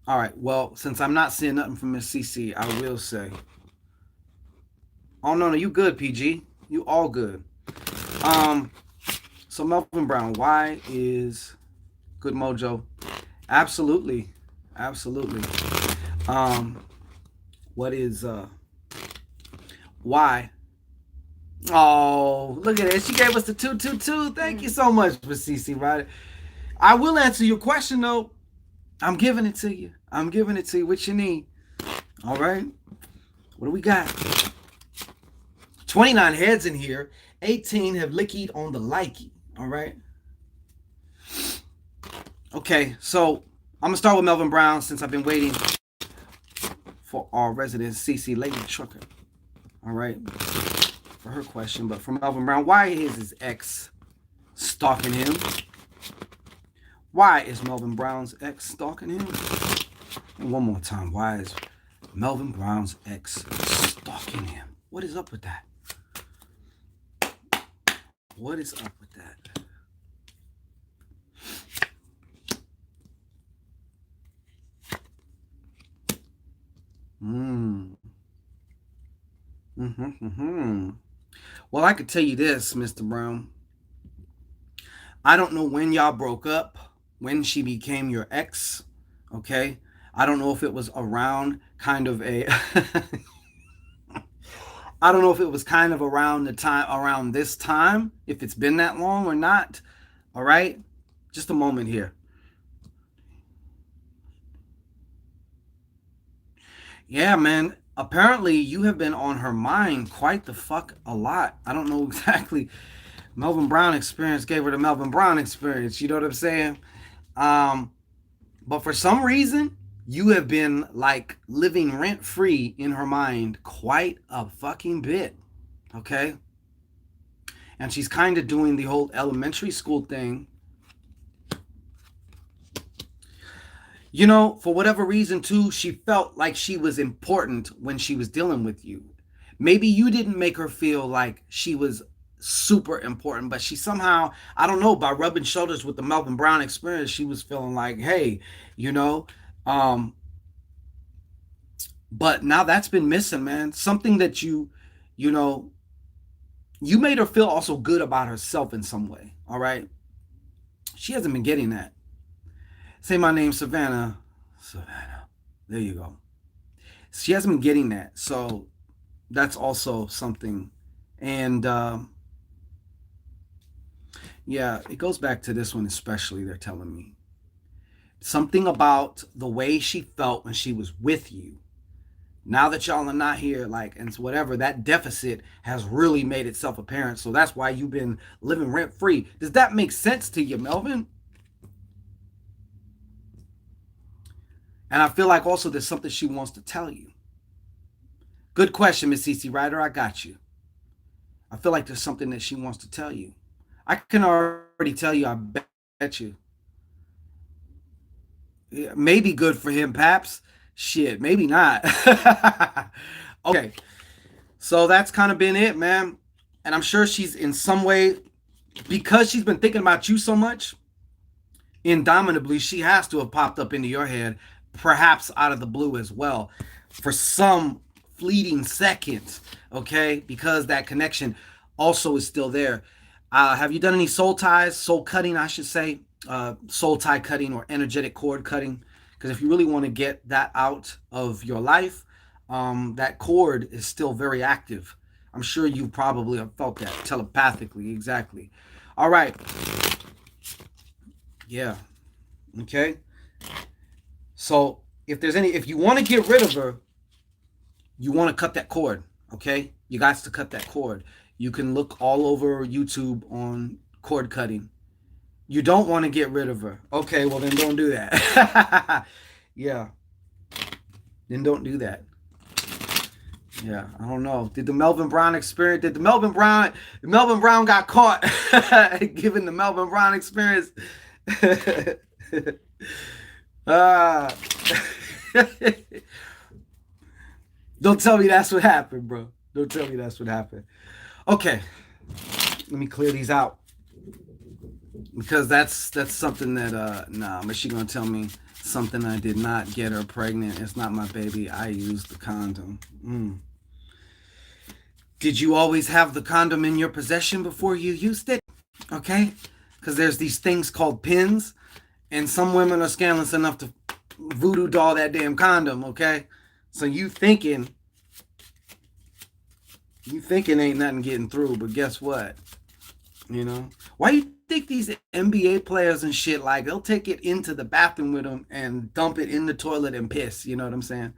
right. Well, since I'm not seeing nothing from Miss CC, I will say, oh no, you good, PG. You all good. Um, so Melvin Brown, why is Good Mojo? Absolutely, absolutely. Um, what is why? Oh, look at it. She gave us the 222. Thank you so much for CC, right? I will answer your question though. I'm giving it to you. I'm giving it to you. What you need? All right. What do we got? 29 heads in here. 18 have lickied on the likey. All right. Okay, so I'm gonna start with Melvin Brown since I've been waiting for our resident CC Lady Trucker. All right, for her question, but for Melvin Brown, why is his ex stalking him? Why is Melvin Brown's ex stalking him? And one more time, why is Melvin Brown's ex stalking him? What is up with that? What is up with that? Mm. Mm-hmm. Well, I could tell you this, Mr. Brown. I don't know when y'all broke up, when she became your ex. Okay. I don't know if it was around kind of a I don't know if it was kind of around this time, if it's been that long or not. All right. Just a moment here. Yeah, man. Apparently you have been on her mind quite the fuck a lot. I don't know exactly. Melvin Brown experience gave her the Melvin Brown experience. You know what I'm saying? Um, but for some reason, you have been like living rent free in her mind quite a fucking bit. Okay? And she's kind of doing the whole elementary school thing. You know, for whatever reason, too, she felt like she was important when she was dealing with you. Maybe you didn't make her feel like she was super important, but she somehow, I don't know, by rubbing shoulders with the Melvin Brown experience, she was feeling like, hey, you know, um, but now that's been missing, man. Something that you know, you made her feel also good about herself in some way. All right. She hasn't been getting that. Say my name, Savannah. Savannah. There you go. She hasn't been getting that. So that's also something. And yeah, it goes back to this one, especially, they're telling me. Something about the way she felt when she was with you. Now that y'all are not here, like, and whatever, that deficit has really made itself apparent. So that's why you've been living rent free. Does that make sense to you, Melvin? And I feel like also there's something she wants to tell you. Good question, Miss Cece Ryder. I got you. I feel like there's something that she wants to tell you. I can already tell you, I bet you. Yeah, maybe good for him, Paps. Shit, maybe not. Okay. So that's kind of been it, man. And I'm sure she's in some way, because she's been thinking about you so much, indomitably, she has to have popped up into your head, perhaps out of the blue as well, for some fleeting seconds, okay? Because that connection also is still there. Have you done any soul cutting, I should say, soul tie cutting or energetic cord cutting? Because if you really want to get that out of your life, that cord is still very active. I'm sure you probably have felt that telepathically, exactly. All right. Yeah. Okay. So if you want to get rid of her, you want to cut that cord. Okay. You got to cut that cord. You can look all over YouTube on cord cutting. You don't want to get rid of her. Okay, well then don't do that. Yeah. Then don't do that. Yeah, I don't know. Did the Melvin Brown experience? Did the Melvin Brown got caught given the Melvin Brown experience? uh, don't tell me that's what happened, bro. Don't tell me that's what happened. Okay, let me clear these out because that's something that nah, but she gonna tell me something I did not get her pregnant. It's not my baby. I used the condom. Did you always have the condom in your possession before you used it? Okay? Because there's these things called pins, and some women are scandalous enough to voodoo doll that damn condom, okay? So you thinking ain't nothing getting through, but guess what? You know? Why you think these NBA players and shit, like, they'll take it into the bathroom with them and dump it in the toilet and piss, you know what I'm saying?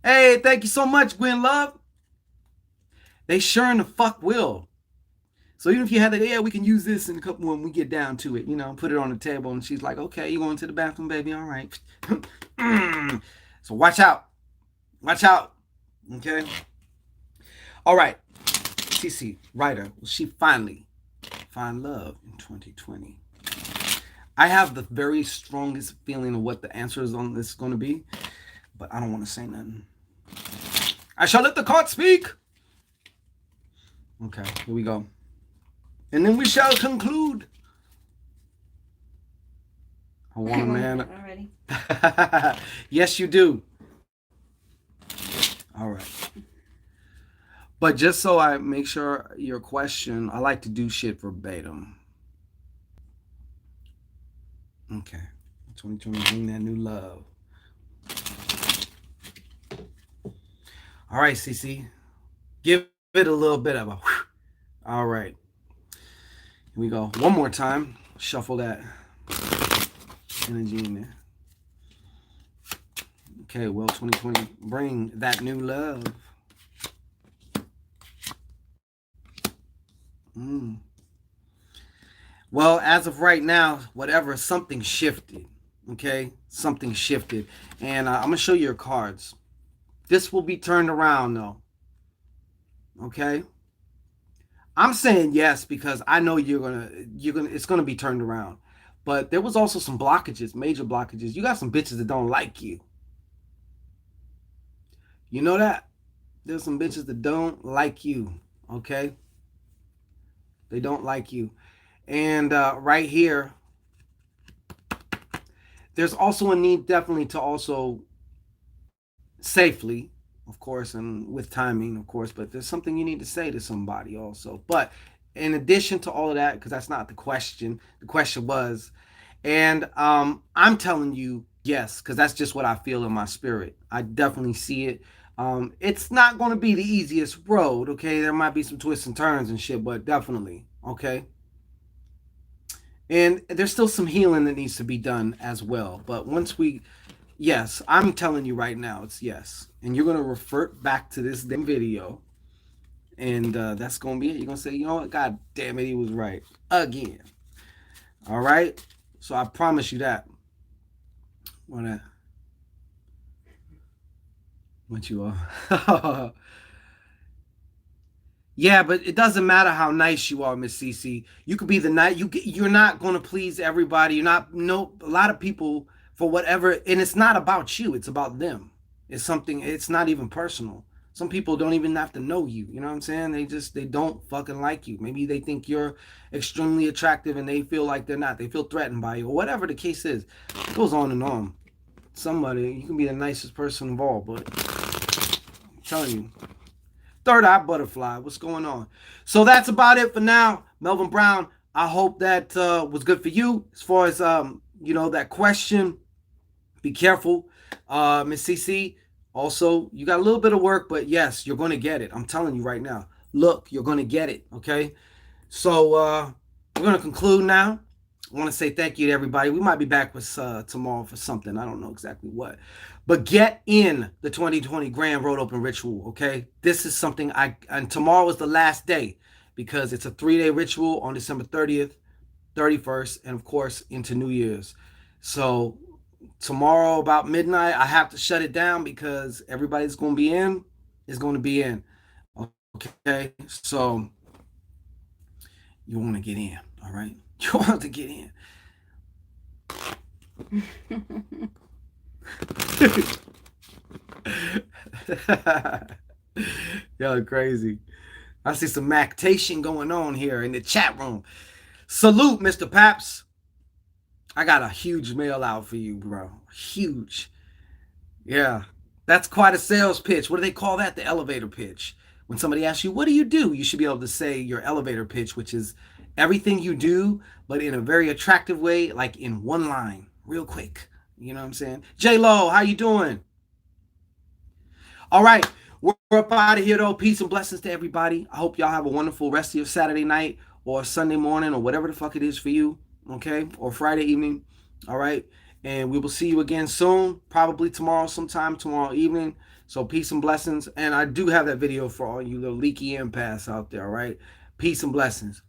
Hey, thank you so much, Gwen Love. They sure in the fuck will. So even if you had that, yeah, we can use this in a couple when we get down to it, put it on the table. And she's like, okay, you going to the bathroom, baby? All right. So watch out. Watch out. Okay. All right. CC, writer, will she finally find love in 2020? I have the very strongest feeling of what the answer is on this is going to be, but I don't want to say nothing. I shall let the court speak. Okay, here we go. And then we shall conclude. I want a man. Already. Yes, you do. All right. But just so I make sure your question, I like to do shit verbatim. Okay. 2020, bring that new love. All right, CC. Give it a little bit of a whew. All right. Here we go. One more time. Shuffle that energy in there. Okay, well, 2020, bring that new love. Well, as of right now, whatever, something shifted. Okay? Something shifted. And I'm going to show you your cards. This will be turned around, though. Okay? I'm saying yes because I know it's gonna be turned around. But there was also some blockages, major blockages. You got some bitches that don't like you. You know that? There's some bitches that don't like you. Okay? They don't like you. And right here, there's also a need definitely to also safely, of course, and with timing, of course, but there's something you need to say to somebody also. But in addition to all of that, because that's not the question was, and I'm telling you yes, because that's just what I feel in my spirit. I definitely see it. It's not going to be the easiest road, okay? There might be some twists and turns and shit, but definitely, okay? And there's still some healing that needs to be done as well. But yes, I'm telling you right now, it's yes. And you're going to revert back to this damn video. And that's going to be it. You're going to say, you know what? God damn it, he was right. Again. All right? So I promise you that. What you are. Yeah, but it doesn't matter how nice you are, Miss Cece. You could be the night you're not going to please everybody. You're not no a lot of people for whatever, and it's not about you. It's about them. It's not even personal. Some people don't even have to know you. You know what I'm saying? They don't fucking like you. Maybe they think you're extremely attractive and they feel like they're not. They feel threatened by you or whatever the case is. It goes on and on. Somebody, you can be the nicest person of all, but I'm telling you. Third eye butterfly. What's going on? So that's about it for now. Melvin Brown, I hope that was good for you as far as that question. Be careful. Miss CC, also, you got a little bit of work, but yes, you're going to get it. I'm telling you right now. Look, you're going to get it, okay? So we're going to conclude now. I want to say thank you to everybody. We might be back with tomorrow for something. I don't know exactly what. But get in the 2020 Grand Road Open Ritual, okay? This is something and tomorrow is the last day because it's a 3-day ritual on December 30th, 31st, and of course into New Year's. So tomorrow about midnight, I have to shut it down because everybody's going to be in. is going to be in. Okay, so you want to get in. All right, you want to get in. Y'all crazy. I see some mactation going on here in the chat room. Salute, Mr. Paps. I got a huge mail out for you, bro. Huge. Yeah. That's quite a sales pitch. What do they call that? The elevator pitch. When somebody asks you, what do? You should be able to say your elevator pitch, which is everything you do, but in a very attractive way, like in one line, real quick. You know what I'm saying? J Lo, how you doing? All right. We're up out of here, though. Peace and blessings to everybody. I hope y'all have a wonderful rest of your Saturday night or Sunday morning or whatever the fuck it is for you. Okay? Or Friday evening. All right? And we will see you again soon. Probably tomorrow sometime, tomorrow evening. So peace and blessings. And I do have that video for all you little leaky empaths out there. All right? Peace and blessings.